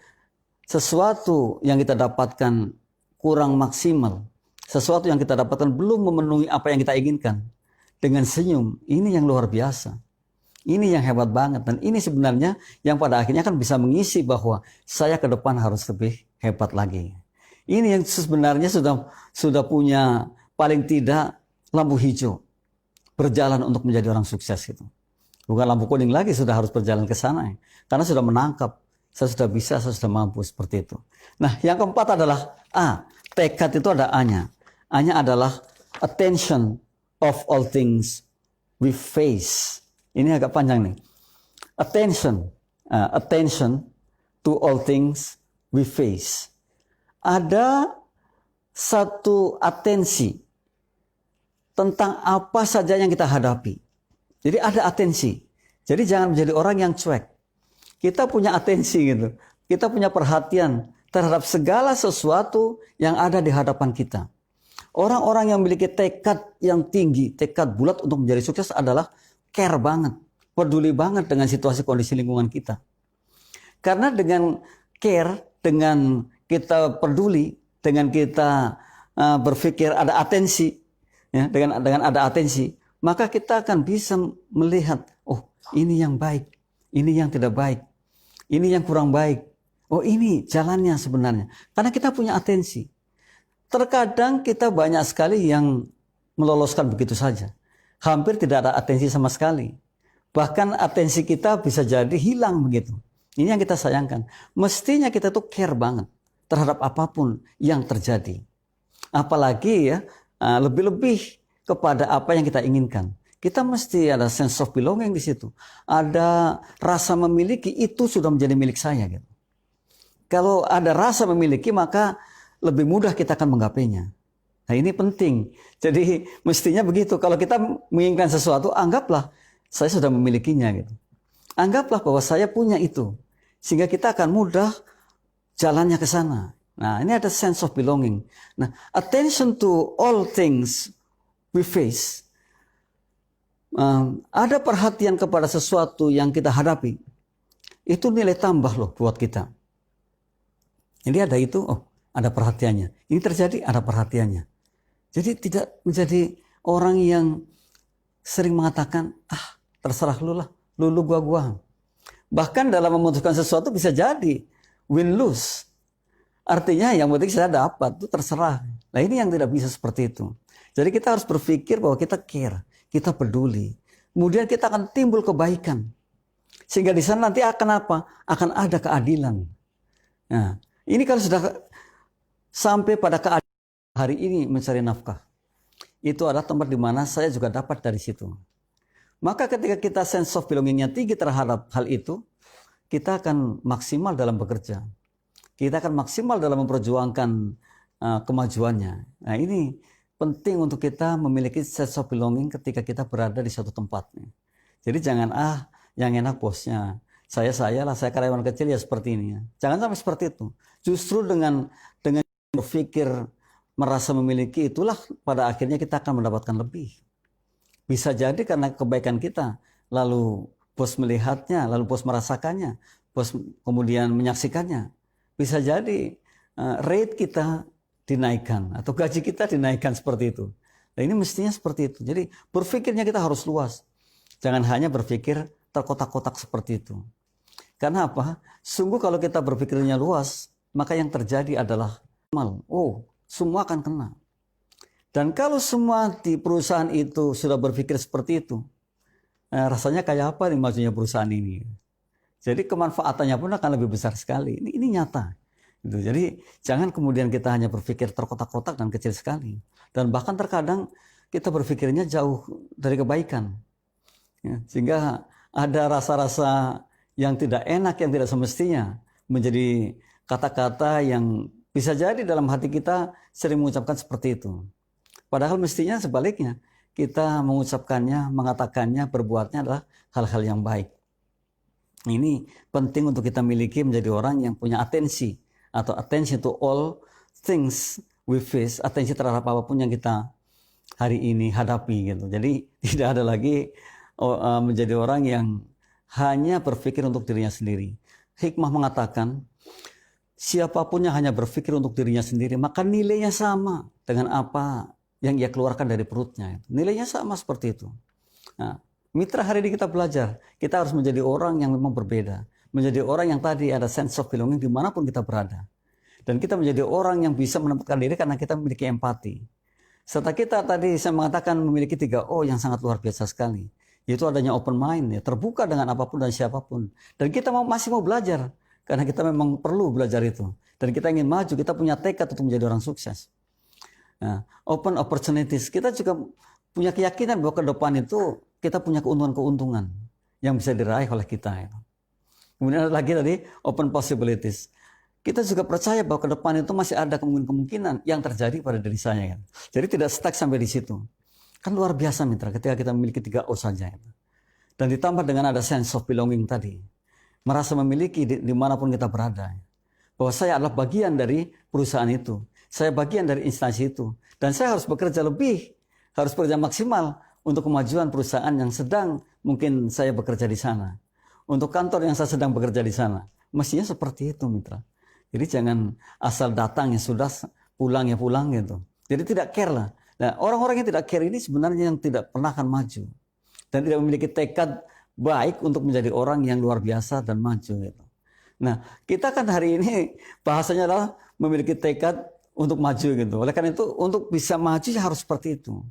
sesuatu yang kita dapatkan kurang maksimal, sesuatu yang kita dapatkan belum memenuhi apa yang kita inginkan, dengan senyum, ini yang luar biasa. Ini yang hebat banget. Dan ini sebenarnya yang pada akhirnya kan bisa mengisi bahwa saya ke depan harus lebih hebat lagi. Ini yang sebenarnya sudah punya paling tidak lampu hijau. Berjalan untuk menjadi orang sukses itu. Bukan lampu kuning lagi, sudah harus berjalan ke sana. Karena sudah menangkap, saya sudah bisa, saya sudah mampu seperti itu. Nah yang keempat adalah tekad itu ada A-nya. A-nya adalah attention of all things we face. Ini agak panjang nih. Attention to all things we face. Ada satu atensi tentang apa saja yang kita hadapi. Jadi ada atensi. Jadi jangan menjadi orang yang cuek. Kita punya atensi gitu. Kita punya perhatian terhadap segala sesuatu yang ada di hadapan kita. Orang-orang yang memiliki tekad yang tinggi, tekad bulat untuk menjadi sukses adalah care banget, peduli banget dengan situasi kondisi lingkungan kita. Karena dengan care, dengan kita peduli, dengan kita berpikir ada atensi, ya, dengan ada atensi, maka kita akan bisa melihat, oh ini yang baik, ini yang tidak baik, ini yang kurang baik, oh ini jalannya sebenarnya. Karena kita punya atensi. Terkadang kita banyak sekali yang meloloskan begitu saja. Hampir tidak ada atensi sama sekali. Bahkan atensi kita bisa jadi hilang begitu. Ini yang kita sayangkan. Mestinya kita tuh care banget terhadap apapun yang terjadi. Apalagi ya, lebih-lebih kepada apa yang kita inginkan. Kita mesti ada sense of belonging di situ. Ada rasa memiliki, itu sudah menjadi milik saya gitu. Kalau ada rasa memiliki, maka lebih mudah kita akan menggapainya. Nah ini penting. Jadi mestinya begitu. Kalau kita menginginkan sesuatu, anggaplah saya sudah memilikinya gitu. Anggaplah bahwa saya punya itu. Sehingga kita akan mudah jalannya ke sana. Nah ini ada sense of belonging. Nah attention to all things we face. Ada perhatian kepada sesuatu yang kita hadapi. Itu nilai tambah loh buat kita. Jadi ada itu, oh ada perhatiannya. Ini terjadi, ada perhatiannya. Jadi tidak menjadi orang yang sering mengatakan, terserah lu lah, lu gua. Bahkan dalam memutuskan sesuatu bisa jadi win-lose. Artinya yang penting saya dapat, itu terserah. Nah ini yang tidak bisa seperti itu. Jadi kita harus berpikir bahwa kita care, kita peduli. Kemudian kita akan timbul kebaikan. Sehingga di sana nanti akan apa? Akan ada keadilan. Nah, ini kalau sudah sampai pada keadilan hari ini mencari nafkah. Itu adalah tempat di mana saya juga dapat dari situ. Maka ketika kita sense of belongingnya tinggi terhadap hal itu, kita akan maksimal dalam bekerja. Kita akan maksimal dalam memperjuangkan kemajuannya. Nah ini penting untuk kita memiliki sense of belonging ketika kita berada di suatu tempat. Jadi jangan yang enak bosnya. Saya lah, saya karyawan kecil ya seperti ini. Jangan sampai seperti itu. Justru dengan berpikir merasa memiliki, itulah pada akhirnya kita akan mendapatkan lebih. Bisa jadi karena kebaikan kita, lalu bos melihatnya, lalu bos merasakannya, bos kemudian menyaksikannya. Bisa jadi rate kita dinaikkan atau gaji kita dinaikkan seperti itu. Nah ini mestinya seperti itu. Jadi berpikirnya kita harus luas. Jangan hanya berpikir terkotak-kotak seperti itu. Karena apa? Sungguh kalau kita berpikirnya luas, maka yang terjadi adalah semua akan kena. Dan kalau semua di perusahaan itu sudah berpikir seperti itu, rasanya kayak apa nih majunya perusahaan ini? Jadi kemanfaatannya pun akan lebih besar sekali. Ini nyata. Gitu. Jadi jangan kemudian kita hanya berpikir terkotak-kotak dan kecil sekali. Dan bahkan terkadang kita berpikirnya jauh dari kebaikan. Ya, sehingga ada rasa-rasa yang tidak enak, yang tidak semestinya menjadi kata-kata yang bisa jadi dalam hati kita sering mengucapkan seperti itu. Padahal mestinya sebaliknya, kita mengucapkannya, mengatakannya, berbuatnya adalah hal-hal yang baik. Ini penting untuk kita miliki menjadi orang yang punya atensi atau attention to all things we face, atensi terhadap apapun yang kita hari ini hadapi gitu. Jadi tidak ada lagi menjadi orang yang hanya berpikir untuk dirinya sendiri. Hikmah mengatakan, siapapun yang hanya berpikir untuk dirinya sendiri, maka nilainya sama dengan apa yang ia keluarkan dari perutnya. Nilainya sama seperti itu. Nah, mitra hari ini kita belajar, kita harus menjadi orang yang memang berbeda. Menjadi orang yang tadi ada sense of belonging dimanapun kita berada. Dan kita menjadi orang yang bisa menempatkan diri karena kita memiliki empati. Serta kita tadi saya mengatakan memiliki 3O yang sangat luar biasa sekali. Yaitu adanya open mind, ya, terbuka dengan apapun dan siapapun. Dan kita masih mau belajar. Karena kita memang perlu belajar itu. Dan kita ingin maju, kita punya tekad untuk menjadi orang sukses. Nah, open opportunities, kita juga punya keyakinan bahwa ke depan itu kita punya keuntungan-keuntungan yang bisa diraih oleh kita. Kemudian ada lagi tadi open possibilities. Kita juga percaya bahwa ke depan itu masih ada kemungkinan yang terjadi pada diri saya. Jadi tidak stuck sampai di situ. Kan luar biasa mitra ketika kita memiliki 3O saja. Dan ditambah dengan ada sense of belonging tadi. Merasa memiliki dimanapun kita berada. Bahwa saya adalah bagian dari perusahaan itu. Saya bagian dari instansi itu. Dan saya harus bekerja lebih. Harus bekerja maksimal untuk kemajuan perusahaan yang sedang mungkin saya bekerja di sana. Untuk kantor yang saya sedang bekerja di sana. Mestinya seperti itu mitra. Jadi jangan asal datang ya sudah, pulang ya pulang gitu. Jadi tidak care lah. Nah, orang-orang yang tidak care ini sebenarnya yang tidak pernah akan maju dan tidak memiliki tekad baik untuk menjadi orang yang luar biasa dan maju gitu. Nah, kita kan hari ini bahasanya adalah memiliki tekad untuk maju gitu. Oleh karena itu untuk bisa maju ya harus seperti itu.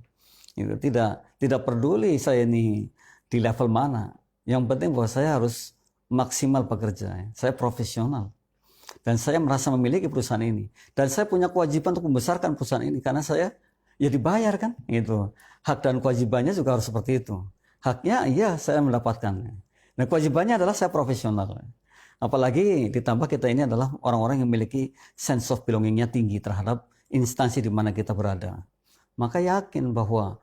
Gitu. Tidak peduli saya ini di level mana. Yang penting bahwa saya harus maksimal bekerja. Saya profesional. Dan saya merasa memiliki perusahaan ini. Dan saya punya kewajiban untuk membesarkan perusahaan ini karena saya ya dibayar kan gitu. Hak dan kewajibannya juga harus seperti itu. Haknya iya saya mendapatkan. Nah, kewajibannya adalah saya profesional. Apalagi ditambah kita ini adalah orang-orang yang memiliki sense of belongingnya tinggi terhadap instansi di mana kita berada. Maka yakin bahwa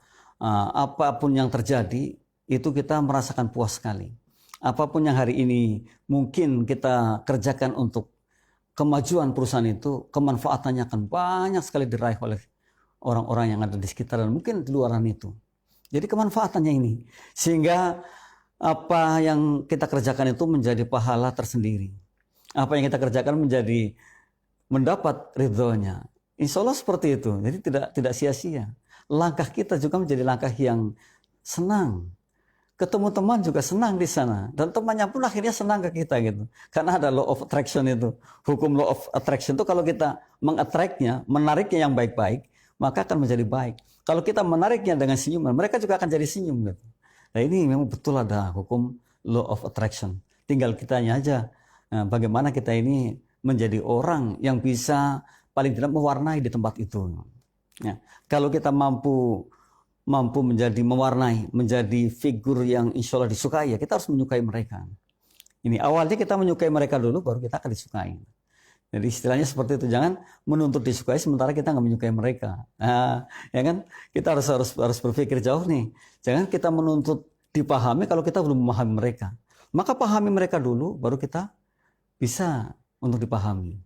apapun yang terjadi itu kita merasakan puas sekali. Apapun yang hari ini mungkin kita kerjakan untuk kemajuan perusahaan itu, kemanfaatannya akan banyak sekali diraih oleh orang-orang yang ada di sekitar dan mungkin di luaran itu. Jadi kemanfaatannya ini. Sehingga apa yang kita kerjakan itu menjadi pahala tersendiri. Apa yang kita kerjakan menjadi mendapat ridhonya. Insya Allah seperti itu. Jadi tidak sia-sia. Langkah kita juga menjadi langkah yang senang. Ketemu teman juga senang di sana. Dan temannya pun akhirnya senang ke kita gitu. Karena ada law of attraction itu. Hukum law of attraction itu kalau kita mengattract-nya, menariknya yang baik-baik, maka akan menjadi baik. Kalau kita menariknya dengan senyuman, mereka juga akan jadi senyum gitu. Nah ini memang betul ada hukum law of attraction. Tinggal kitanya aja bagaimana kita ini menjadi orang yang bisa paling tidak mewarnai di tempat itu. Ya, kalau kita mampu menjadi mewarnai, menjadi figur yang insya Allah disukai, ya kita harus menyukai mereka. Ini awalnya kita menyukai mereka dulu, baru kita akan disukai. Jadi istilahnya seperti itu, jangan menuntut disukai sementara kita nggak menyukai mereka. Nah, ya kan, kita harus berpikir jauh nih. Jangan kita menuntut dipahami kalau kita belum memahami mereka. Maka pahami mereka dulu, baru kita bisa untuk dipahami.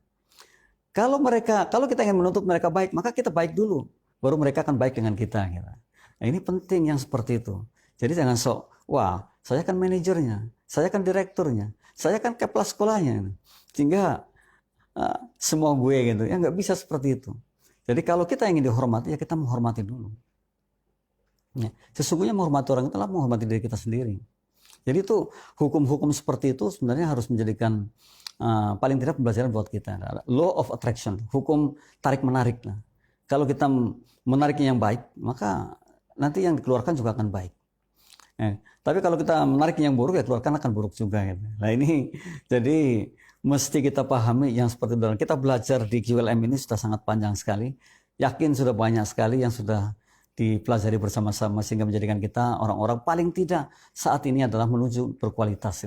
Kalau kita ingin menuntut mereka baik, maka kita baik dulu, baru mereka akan baik dengan kita. Gitu. Nah, ini penting yang seperti itu. Jadi jangan sok, wah, saya kan manajernya, saya kan direkturnya, saya kan kepala sekolahnya, sehingga semua gue gitu, ya nggak bisa seperti itu. Jadi kalau kita ingin dihormati, ya kita menghormati dulu. Ya, sesungguhnya menghormati orang itu adalah menghormati diri kita sendiri. Jadi itu hukum-hukum seperti itu sebenarnya harus menjadikan paling tidak pembelajaran buat kita. Law of attraction, hukum tarik menarik. Nah, kalau kita menariknya yang baik, maka nanti yang dikeluarkan juga akan baik. Tapi kalau kita menariknya yang buruk, ya keluarkan akan buruk juga. Gitu. Nah ini jadi mesti kita pahami yang seperti itu. Kita belajar di QLM ini sudah sangat panjang sekali. Yakin sudah banyak sekali yang sudah dipelajari bersama-sama sehingga menjadikan kita orang-orang paling tidak saat ini adalah menuju berkualitas.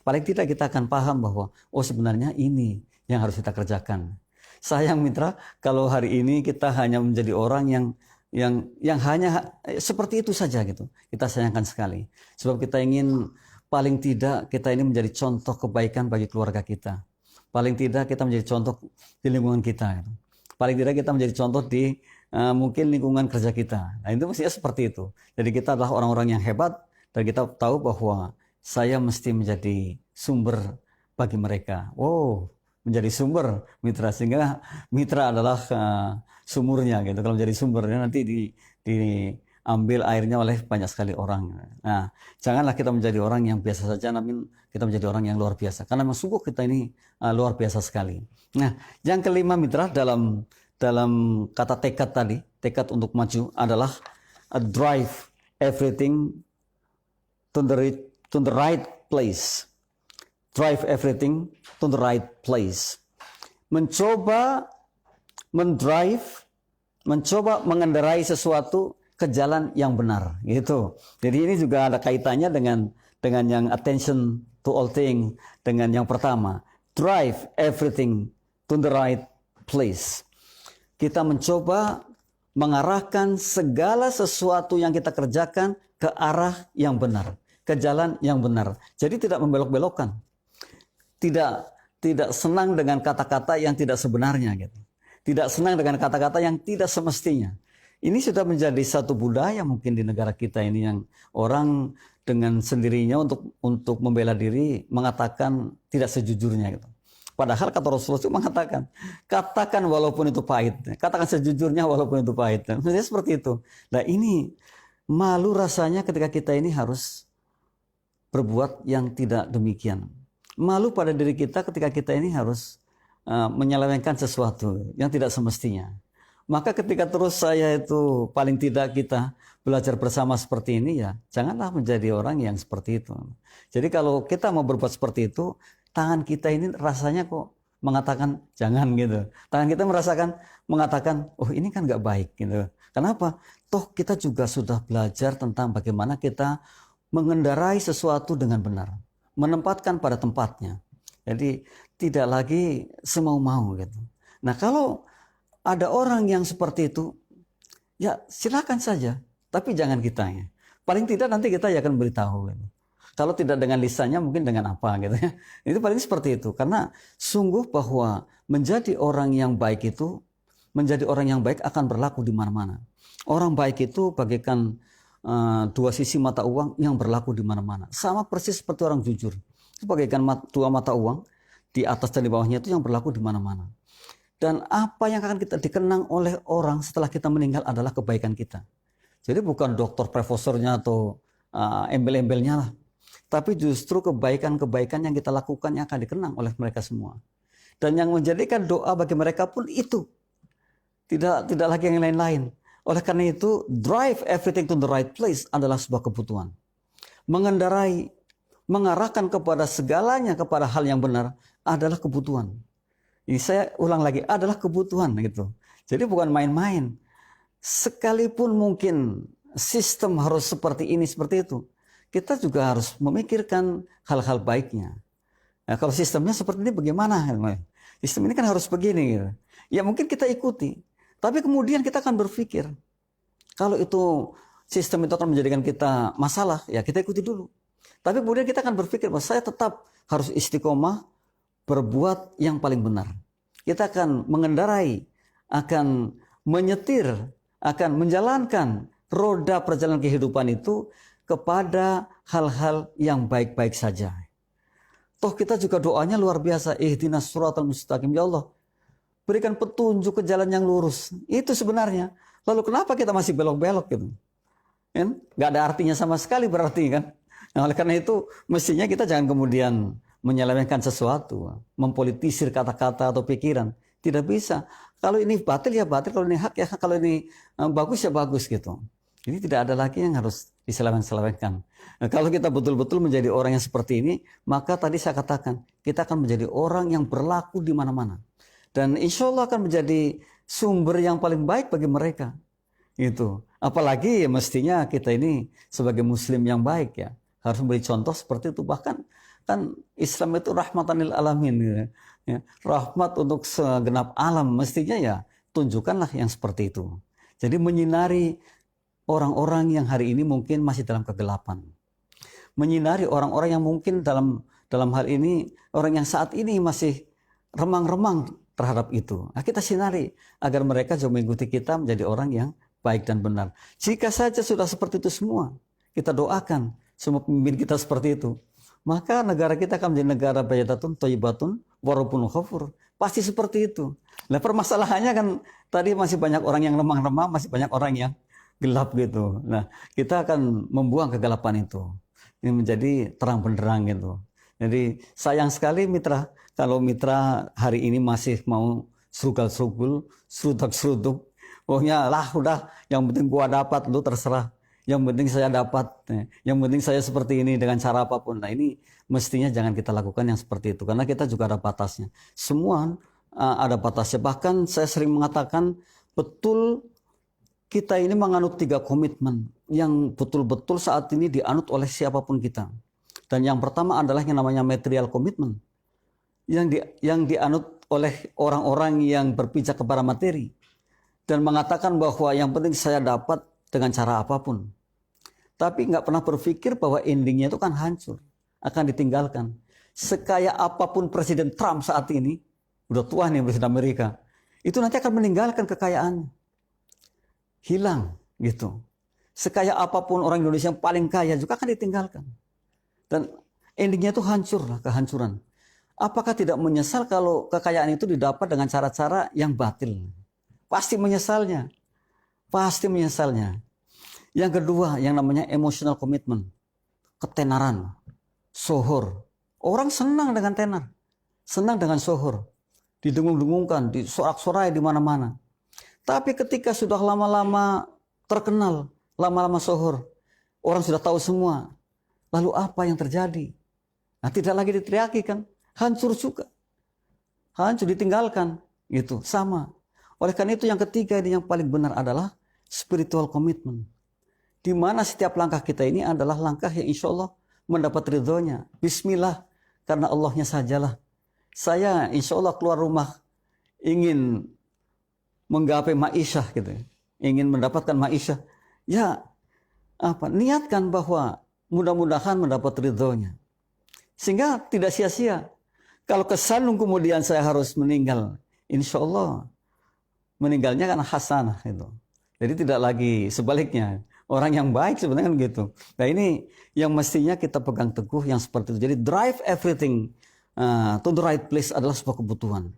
Paling tidak kita akan paham bahwa oh sebenarnya ini yang harus kita kerjakan. Sayang mitra, kalau hari ini kita hanya menjadi orang yang hanya seperti itu saja gitu. Kita sayangkan sekali. Sebab kita ingin paling tidak kita ini menjadi contoh kebaikan bagi keluarga kita. Paling tidak kita menjadi contoh di lingkungan kita. Gitu. Paling tidak kita menjadi contoh di mungkin lingkungan kerja kita. Nah itu mestinya seperti itu. Jadi kita adalah orang-orang yang hebat dan kita tahu bahwa saya mesti menjadi sumber bagi mereka. Wow, menjadi sumber mitra, sehingga mitra adalah sumurnya gitu. Kalau menjadi sumbernya nanti diambil airnya oleh banyak sekali orang. Nah, janganlah kita menjadi orang yang biasa saja, namun kita menjadi orang yang luar biasa. Karena memang sungguh kita ini luar biasa sekali. Nah, yang kelima mitra dalam kata tekad tadi, tekad untuk maju adalah drive everything to the right place. Drive everything to the right place. Mencoba mengendarai sesuatu ke jalan yang benar, gitu. Jadi ini juga ada kaitannya dengan yang attention to all things, dengan yang pertama, drive everything to the right place. Kita mencoba mengarahkan segala sesuatu yang kita kerjakan ke arah yang benar, ke jalan yang benar. Jadi tidak membelok-belokkan. Tidak senang dengan kata-kata yang tidak sebenarnya gitu. Tidak senang dengan kata-kata yang tidak semestinya. Ini sudah menjadi satu budaya mungkin di negara kita ini yang orang dengan sendirinya untuk membela diri mengatakan tidak sejujurnya gitu. Padahal kata Rasulullah itu mengatakan, katakan walaupun itu pahit, katakan sejujurnya walaupun itu pahit. Maksudnya seperti itu. Nah ini malu rasanya ketika kita ini harus berbuat yang tidak demikian. Malu pada diri kita ketika kita ini harus menyelewengkan sesuatu yang tidak semestinya. Maka ketika terus saya itu paling tidak kita belajar bersama seperti ini ya, janganlah menjadi orang yang seperti itu. Jadi kalau kita mau berbuat seperti itu, tangan kita ini rasanya kok mengatakan jangan gitu. Tangan kita mengatakan, oh ini kan gak baik gitu. Kenapa? Toh kita juga sudah belajar tentang bagaimana kita mengendarai sesuatu dengan benar, menempatkan pada tempatnya. Jadi tidak lagi semau-mau gitu. Nah kalau ada orang yang seperti itu, ya silakan saja, tapi jangan kitanya. Paling tidak nanti kita ya akan beritahu. Gitu. Kalau tidak dengan lisannya, mungkin dengan apa gitu ya. Itu paling seperti itu. Karena sungguh bahwa menjadi orang yang baik itu, menjadi orang yang baik akan berlaku di mana-mana. Orang baik itu bagaikan dua sisi mata uang yang berlaku di mana-mana. Sama persis seperti orang jujur. Itu bagaikan dua mata uang, di atas dan di bawahnya itu yang berlaku di mana-mana. Dan apa yang akan kita dikenang oleh orang setelah kita meninggal adalah kebaikan kita. Jadi bukan dokter profesornya atau embel-embelnya lah. Tapi justru kebaikan-kebaikan yang kita lakukan yang akan dikenang oleh mereka semua. Dan yang menjadikan doa bagi mereka pun itu. Tidak lagi yang lain-lain. Oleh karena itu, drive everything to the right place adalah sebuah kebutuhan. Mengendarai, mengarahkan kepada segalanya kepada hal yang benar adalah kebutuhan. Ini saya ulang lagi, adalah kebutuhan gitu. Jadi bukan main-main. Sekalipun mungkin sistem harus seperti ini, seperti itu, kita juga harus memikirkan hal-hal baiknya. Nah, kalau sistemnya seperti ini bagaimana? Sistem ini kan harus begini gitu. Ya mungkin kita ikuti, tapi kemudian kita akan berpikir, kalau itu sistem itu akan menjadikan kita masalah, ya kita ikuti dulu. Tapi kemudian kita akan berpikir bahwa saya tetap harus istiqomah, berbuat yang paling benar. Kita akan mengendarai, akan menyetir, akan menjalankan roda perjalanan kehidupan itu kepada hal-hal yang baik-baik saja. Toh kita juga doanya luar biasa. Ihdinas siratal mustaqim. Ya Allah, berikan petunjuk ke jalan yang lurus. Itu sebenarnya. Lalu kenapa kita masih belok-belok gitu? Kan? Gak ada artinya sama sekali berarti kan. Nah, oleh karena itu mestinya kita jangan kemudian menyelewengkan sesuatu, mempolitisir kata-kata atau pikiran. Tidak bisa. Kalau ini batil ya batil, kalau ini hak ya hak, kalau ini bagus ya bagus gitu. Jadi tidak ada lagi yang harus diseleweng-selewengkan. Nah, kalau kita betul-betul menjadi orang yang seperti ini, maka tadi saya katakan, kita akan menjadi orang yang berlaku di mana-mana. Dan insya Allah akan menjadi sumber yang paling baik bagi mereka. Gitu. Apalagi ya mestinya kita ini sebagai muslim yang baik ya, harus memberi contoh seperti itu. Bahkan kan Islam itu rahmatan lil alamin gitu. Ya, rahmat untuk segenap alam, mestinya ya tunjukkanlah yang seperti itu. Jadi menyinari orang-orang yang hari ini mungkin masih dalam kegelapan. Menyinari orang-orang yang mungkin dalam hal ini, orang yang saat ini masih remang-remang terhadap itu. Nah, kita sinari agar mereka juga mengikuti kita menjadi orang yang baik dan benar. Jika saja sudah seperti itu semua, kita doakan semua pemimpin kita seperti itu, maka negara kita akan menjadi negara bayadatun, thayyibatun, warabun ghafur. Pasti seperti itu. Nah permasalahannya kan tadi masih banyak orang yang remang-remang, masih banyak orang yang gelap gitu. Nah kita akan membuang kegelapan itu. Ini menjadi terang benderang gitu. Jadi sayang sekali mitra, kalau mitra hari ini masih mau serugal-serugul, serudak-seruduk. Pokoknya lah udah, yang penting gua dapat, lu terserah. Yang penting saya dapat, yang penting saya seperti ini dengan cara apapun. Nah ini mestinya jangan kita lakukan yang seperti itu. Karena kita juga ada batasnya. Semua ada batasnya. Bahkan saya sering mengatakan, betul kita ini menganut 3 komitmen. Yang betul-betul saat ini dianut oleh siapapun kita. Dan yang pertama adalah yang namanya material komitmen. Yang dianut oleh orang-orang yang berpijak kepada materi. Dan mengatakan bahwa yang penting saya dapat dengan cara apapun. Tapi nggak pernah berpikir bahwa endingnya itu kan hancur, akan ditinggalkan. Sekaya apapun Presiden Trump saat ini, udah tua nih Presiden Amerika, itu nanti akan meninggalkan kekayaannya. Hilang gitu. Sekaya apapun orang Indonesia yang paling kaya juga akan ditinggalkan. Dan endingnya itu hancur lah, kehancuran. apakah tidak menyesal kalau kekayaan itu didapat dengan cara-cara yang batil? Pasti menyesalnya. Pasti menyesalnya. Yang kedua, yang namanya emotional commitment. Ketenaran. Sohor. Orang senang dengan tenar. Senang dengan sohor. Didengung-dengungkan, disorak-sorai di mana-mana. Tapi ketika sudah lama-lama terkenal, lama-lama sohor, orang sudah tahu semua. Lalu apa yang terjadi? Nah, tidak lagi diteriaki kan? Hancur juga. Hancur, ditinggalkan. Gitu, sama. Oleh karena itu yang ketiga ini yang paling benar adalah spiritual commitment. Di mana setiap langkah kita ini adalah langkah yang insya Allah mendapat ridhonya. Bismillah, karena Allahnya sajalah. Saya insya Allah keluar rumah ingin menggapai ma'isyah gitu. Ingin mendapatkan ma'isyah. Ya, niatkan bahwa mudah-mudahan mendapat ridhonya. Sehingga tidak sia-sia. Kalau kesanung kemudian saya harus meninggal, insya Allah meninggalnya kan hasanah itu. Jadi tidak lagi sebaliknya. Orang yang baik sebenarnya kan gitu. Nah ini yang mestinya kita pegang teguh yang seperti itu. Jadi drive everything to the right place adalah sebuah kebutuhan.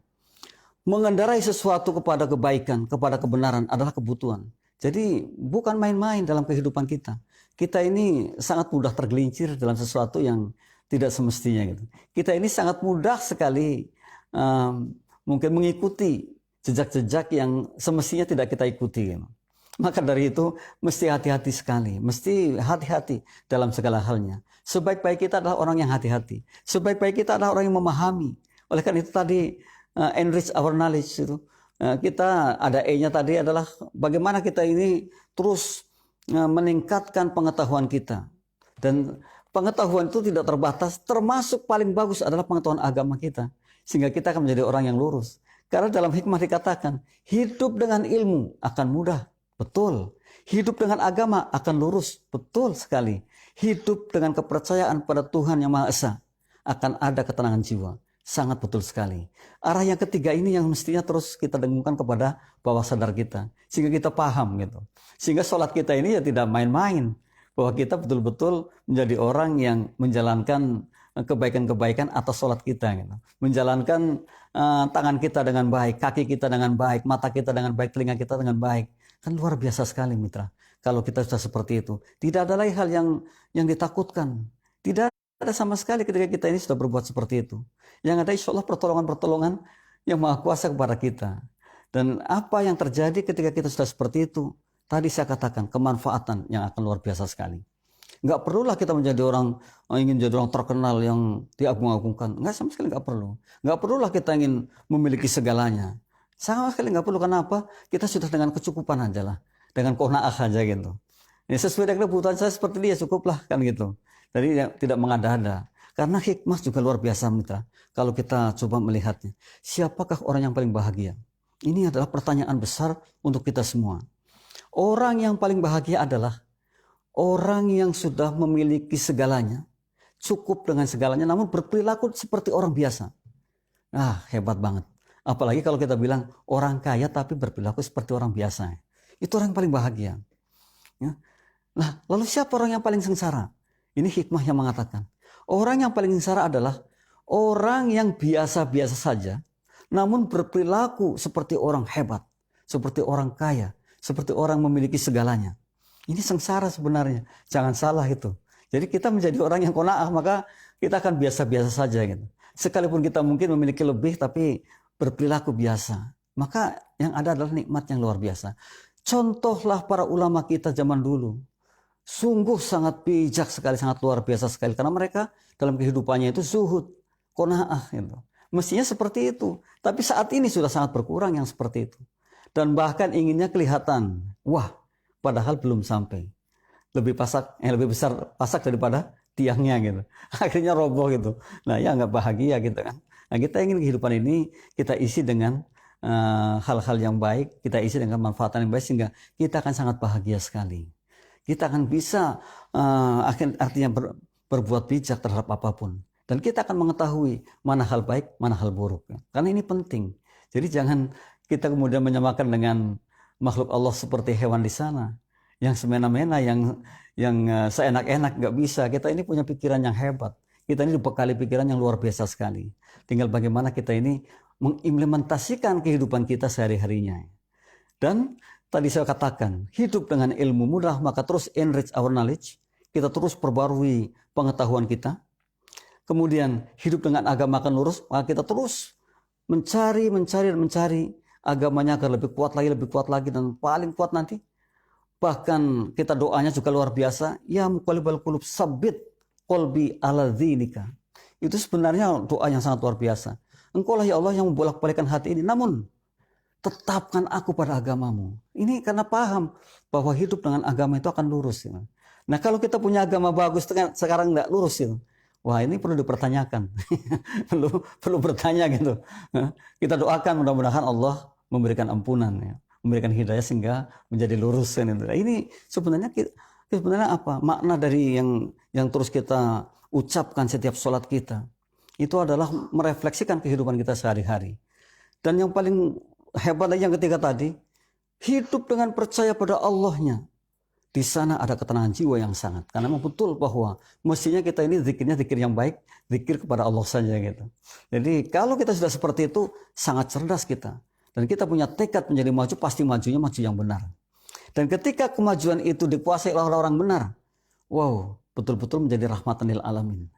Mengendarai sesuatu kepada kebaikan, kepada kebenaran adalah kebutuhan. Jadi bukan main-main dalam kehidupan kita. Kita ini sangat mudah tergelincir dalam sesuatu yang tidak semestinya gitu. Kita ini sangat mudah sekali mungkin mengikuti jejak-jejak yang semestinya tidak kita ikuti gitu. Maka dari itu mesti hati-hati sekali, mesti hati-hati dalam segala halnya. Sebaik-baik kita adalah orang yang hati-hati. Sebaik-baik kita adalah orang yang memahami. Oleh karena itu tadi enrich our knowledge itu. Kita ada E-nya tadi adalah bagaimana kita ini terus meningkatkan pengetahuan kita. Dan pengetahuan itu tidak terbatas, termasuk paling bagus adalah pengetahuan agama kita. Sehingga kita akan menjadi orang yang lurus. Karena dalam hikmah dikatakan, hidup dengan ilmu akan mudah. Betul. Hidup dengan agama akan lurus. Betul sekali. Hidup dengan kepercayaan pada Tuhan Yang Maha Esa akan ada ketenangan jiwa. Sangat betul sekali. Arah yang ketiga ini yang mestinya terus kita dengungkan kepada bawah sadar kita. Sehingga kita paham gitu. Sehingga sholat kita ini ya tidak main-main. Bahwa kita betul-betul menjadi orang yang menjalankan kebaikan-kebaikan atas sholat kita. Gitu. Menjalankan tangan kita dengan baik, kaki kita dengan baik, mata kita dengan baik, telinga kita dengan baik. Kan luar biasa sekali mitra. Kalau kita sudah seperti itu. Tidak ada lagi hal yang ditakutkan. Tidak ada sama sekali ketika kita ini sudah berbuat seperti itu. Yang ada insya Allah pertolongan-pertolongan yang maha kuasa kepada kita. Dan apa yang terjadi ketika kita sudah seperti itu? Tadi saya katakan kemanfaatan yang akan luar biasa sekali. Nggak perlulah kita menjadi orang ingin jadi orang terkenal yang diagung-agungkan. Nggak, sama sekali nggak perlu. Nggak perlulah kita ingin memiliki segalanya. Sama sekali nggak perlu. Kenapa? Kita sudah dengan kecukupan aja lah. Dengan qanaah aja gitu. Ini sesuai dengan kebutuhan saya seperti dia cukuplah kan gitu. Jadi tidak mengada-ada. Karena hikmah juga luar biasa mitra. Kalau kita coba melihatnya. Siapakah orang yang paling bahagia? Ini adalah pertanyaan besar untuk kita semua. Orang yang paling bahagia adalah orang yang sudah memiliki segalanya. Cukup dengan segalanya namun berperilaku seperti orang biasa. Ah, hebat banget. Apalagi kalau kita bilang orang kaya tapi berperilaku seperti orang biasa. Itu orang yang paling bahagia. Ya. Nah, lalu siapa orang yang paling sengsara? Ini hikmah yang mengatakan. Orang yang paling sengsara adalah orang yang biasa-biasa saja. Namun berperilaku seperti orang hebat. Seperti orang kaya. Seperti orang memiliki segalanya. Ini sengsara sebenarnya. Jangan salah itu. Jadi kita menjadi orang yang qanaah maka kita akan biasa-biasa saja gitu. Sekalipun kita mungkin memiliki lebih tapi berperilaku biasa. Maka yang ada adalah nikmat yang luar biasa. Contohlah para ulama kita zaman dulu. Sungguh sangat bijak sekali, sangat luar biasa sekali. Karena mereka dalam kehidupannya itu zuhud, qanaah gitu. Mestinya seperti itu. Tapi saat ini sudah sangat berkurang yang seperti itu. Dan bahkan inginnya kelihatan. Wah, padahal belum sampai. Lebih besar pasak daripada tiangnya gitu. Akhirnya roboh gitu. Nah ya nggak bahagia gitu kan. Nah kita ingin kehidupan ini kita isi dengan hal-hal yang baik. Kita isi dengan manfaatan yang baik sehingga kita akan sangat bahagia sekali. Kita akan bisa artinya berbuat bijak terhadap apapun. Dan kita akan mengetahui mana hal baik, mana hal buruk. Karena ini penting. Jadi jangan kita kemudian menyamakan dengan makhluk Allah seperti hewan di sana. Yang semena-mena, yang seenak-enak, nggak bisa. Kita ini punya pikiran yang hebat. Kita ini dibekali pikiran yang luar biasa sekali. Tinggal bagaimana kita ini mengimplementasikan kehidupan kita sehari-harinya. Dan tadi saya katakan, hidup dengan ilmu mudah, maka terus enrich our knowledge. Kita terus perbarui pengetahuan kita. Kemudian hidup dengan agama akan lurus, maka kita terus mencari agamanya agar lebih kuat lagi, dan paling kuat nanti. Bahkan kita doanya juga luar biasa. Ya muqallibal qulub sabbit qalbi ala dzinika. Itu sebenarnya doa yang sangat luar biasa. Engkaulah ya Allah yang membolak-balikkan hati ini, namun tetapkan aku pada agamamu. Ini karena paham bahwa hidup dengan agama itu akan lurus. Ya. Nah kalau kita punya agama bagus sekarang nggak lurus itu, wah ini perlu dipertanyakan. perlu bertanya gitu. Kita doakan mudah-mudahan Allah memberikan ampunan, ya, memberikan hidayah sehingga menjadi lurus. Ya. Ini sebenarnya apa makna dari yang terus kita ucapkan setiap sholat kita, itu adalah merefleksikan kehidupan kita sehari-hari. Dan yang paling hebat lagi yang ketiga tadi, hidup dengan percaya pada Allahnya. Di sana ada ketenangan jiwa yang sangat. Karena memang betul bahwa mestinya kita ini zikirnya zikir yang baik, zikir kepada Allah saja gitu. Jadi kalau kita sudah seperti itu, sangat cerdas kita. Dan kita punya tekad menjadi maju, pasti majunya maju yang benar. Dan ketika kemajuan itu dikuasai oleh orang-orang benar, wow, betul-betul menjadi rahmatan lil alamin.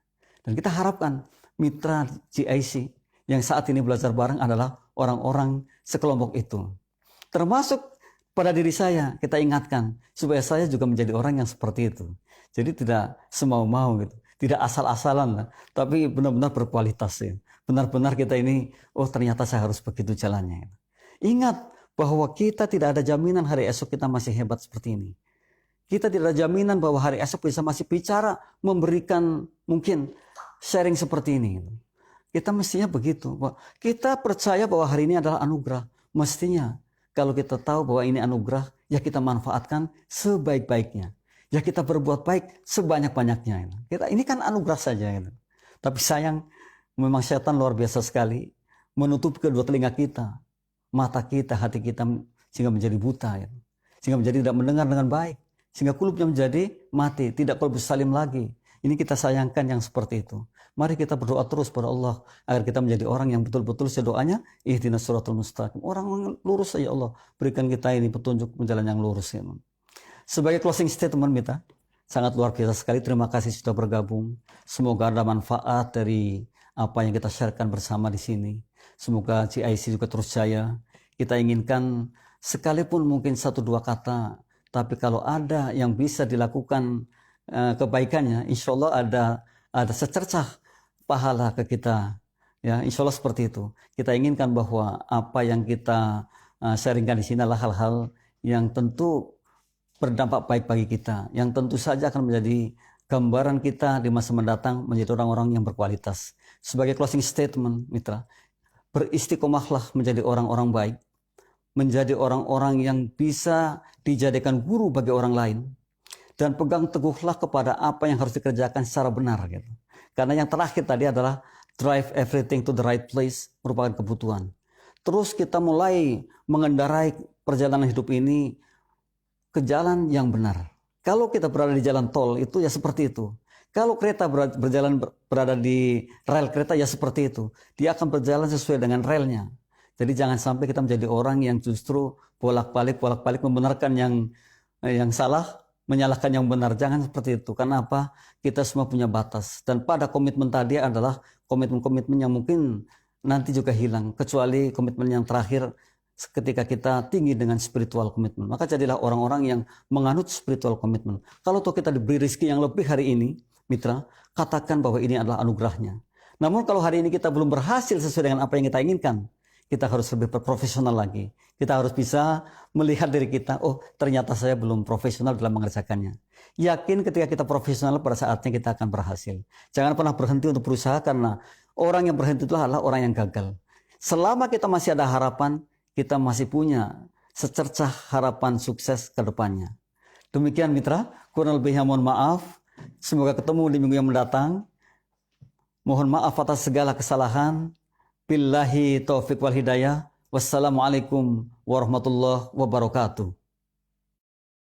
Dan kita harapkan mitra GIC yang saat ini belajar bareng adalah orang-orang sekelompok itu. Termasuk pada diri saya, kita ingatkan supaya saya juga menjadi orang yang seperti itu. Jadi tidak semau-mau gitu, tidak asal-asalan, tapi benar-benar berkualitas ya. Benar-benar kita ini, oh ternyata saya harus begitu jalannya. Ingat bahwa kita tidak ada jaminan hari esok kita masih hebat seperti ini. Kita tidak ada jaminan bahwa hari esok bisa masih bicara, memberikan mungkin sharing seperti ini. Kita mestinya begitu. Kita percaya bahwa hari ini adalah anugerah. Mestinya kalau kita tahu bahwa ini anugerah, ya kita manfaatkan sebaik-baiknya. Ya kita berbuat baik sebanyak-banyaknya. Ini kan anugerah saja. Tapi sayang, memang setan luar biasa sekali. Menutup kedua telinga kita, mata kita, hati kita, sehingga menjadi buta. Sehingga menjadi tidak mendengar dengan baik. Sehingga kulubnya menjadi mati, tidak qalbus salim lagi. Ini kita sayangkan yang seperti itu. Mari kita berdoa terus pada Allah agar kita menjadi orang yang betul-betul sedoanya ihdinas siratal mustaqim. Orang yang lurus ya Allah, berikan kita ini petunjuk jalan yang lurus ya. Sebagai closing statement kita, sangat luar biasa sekali. Terima kasih sudah bergabung. Semoga ada manfaat dari apa yang kita sharekan bersama di sini. Semoga GIC juga terus jaya. Kita inginkan sekalipun mungkin 1-2 kata, tapi kalau ada yang bisa dilakukan kebaikannya, insya Allah ada secercah pahala ke kita, ya insya Allah seperti itu. Kita inginkan bahwa apa yang kita sharingkan di sini adalah hal-hal yang tentu berdampak baik bagi kita, yang tentu saja akan menjadi gambaran kita di masa mendatang menjadi orang-orang yang berkualitas. Sebagai closing statement, mitra, beristiqomahlah menjadi orang-orang baik, menjadi orang-orang yang bisa dijadikan guru bagi orang lain. Dan pegang teguhlah kepada apa yang harus dikerjakan secara benar. Gitu. Karena yang terakhir tadi adalah drive everything to the right place, merupakan kebutuhan. Terus kita mulai mengendarai perjalanan hidup ini ke jalan yang benar. Kalau kita berada di jalan tol itu ya seperti itu. Kalau kereta berada di rel kereta ya seperti itu. Dia akan berjalan sesuai dengan relnya. Jadi jangan sampai kita menjadi orang yang justru bolak-balik membenarkan yang salah, menyalahkan yang benar. Jangan seperti itu. Karena apa? Kita semua punya batas. Dan pada komitmen tadi adalah komitmen-komitmen yang mungkin nanti juga hilang. Kecuali komitmen yang terakhir ketika kita tinggi dengan spiritual komitmen. Maka jadilah orang-orang yang menganut spiritual komitmen. Kalau toh kita diberi rezeki yang lebih hari ini, mitra, katakan bahwa ini adalah anugerahnya. Namun kalau hari ini kita belum berhasil sesuai dengan apa yang kita inginkan, kita harus lebih profesional lagi. Kita harus bisa melihat diri kita, oh ternyata saya belum profesional dalam mengerjakannya. Yakin ketika kita profesional pada saatnya kita akan berhasil. Jangan pernah berhenti untuk berusaha karena orang yang berhenti itu adalah orang yang gagal. Selama kita masih ada harapan, kita masih punya secercah harapan sukses ke depannya. Demikian mitra, kurang lebihnya mohon maaf. Semoga ketemu di minggu yang mendatang. Mohon maaf atas segala kesalahan. Billahi taufiq wal hidayah. Wassalamualaikum warahmatullahi wabarakatuh.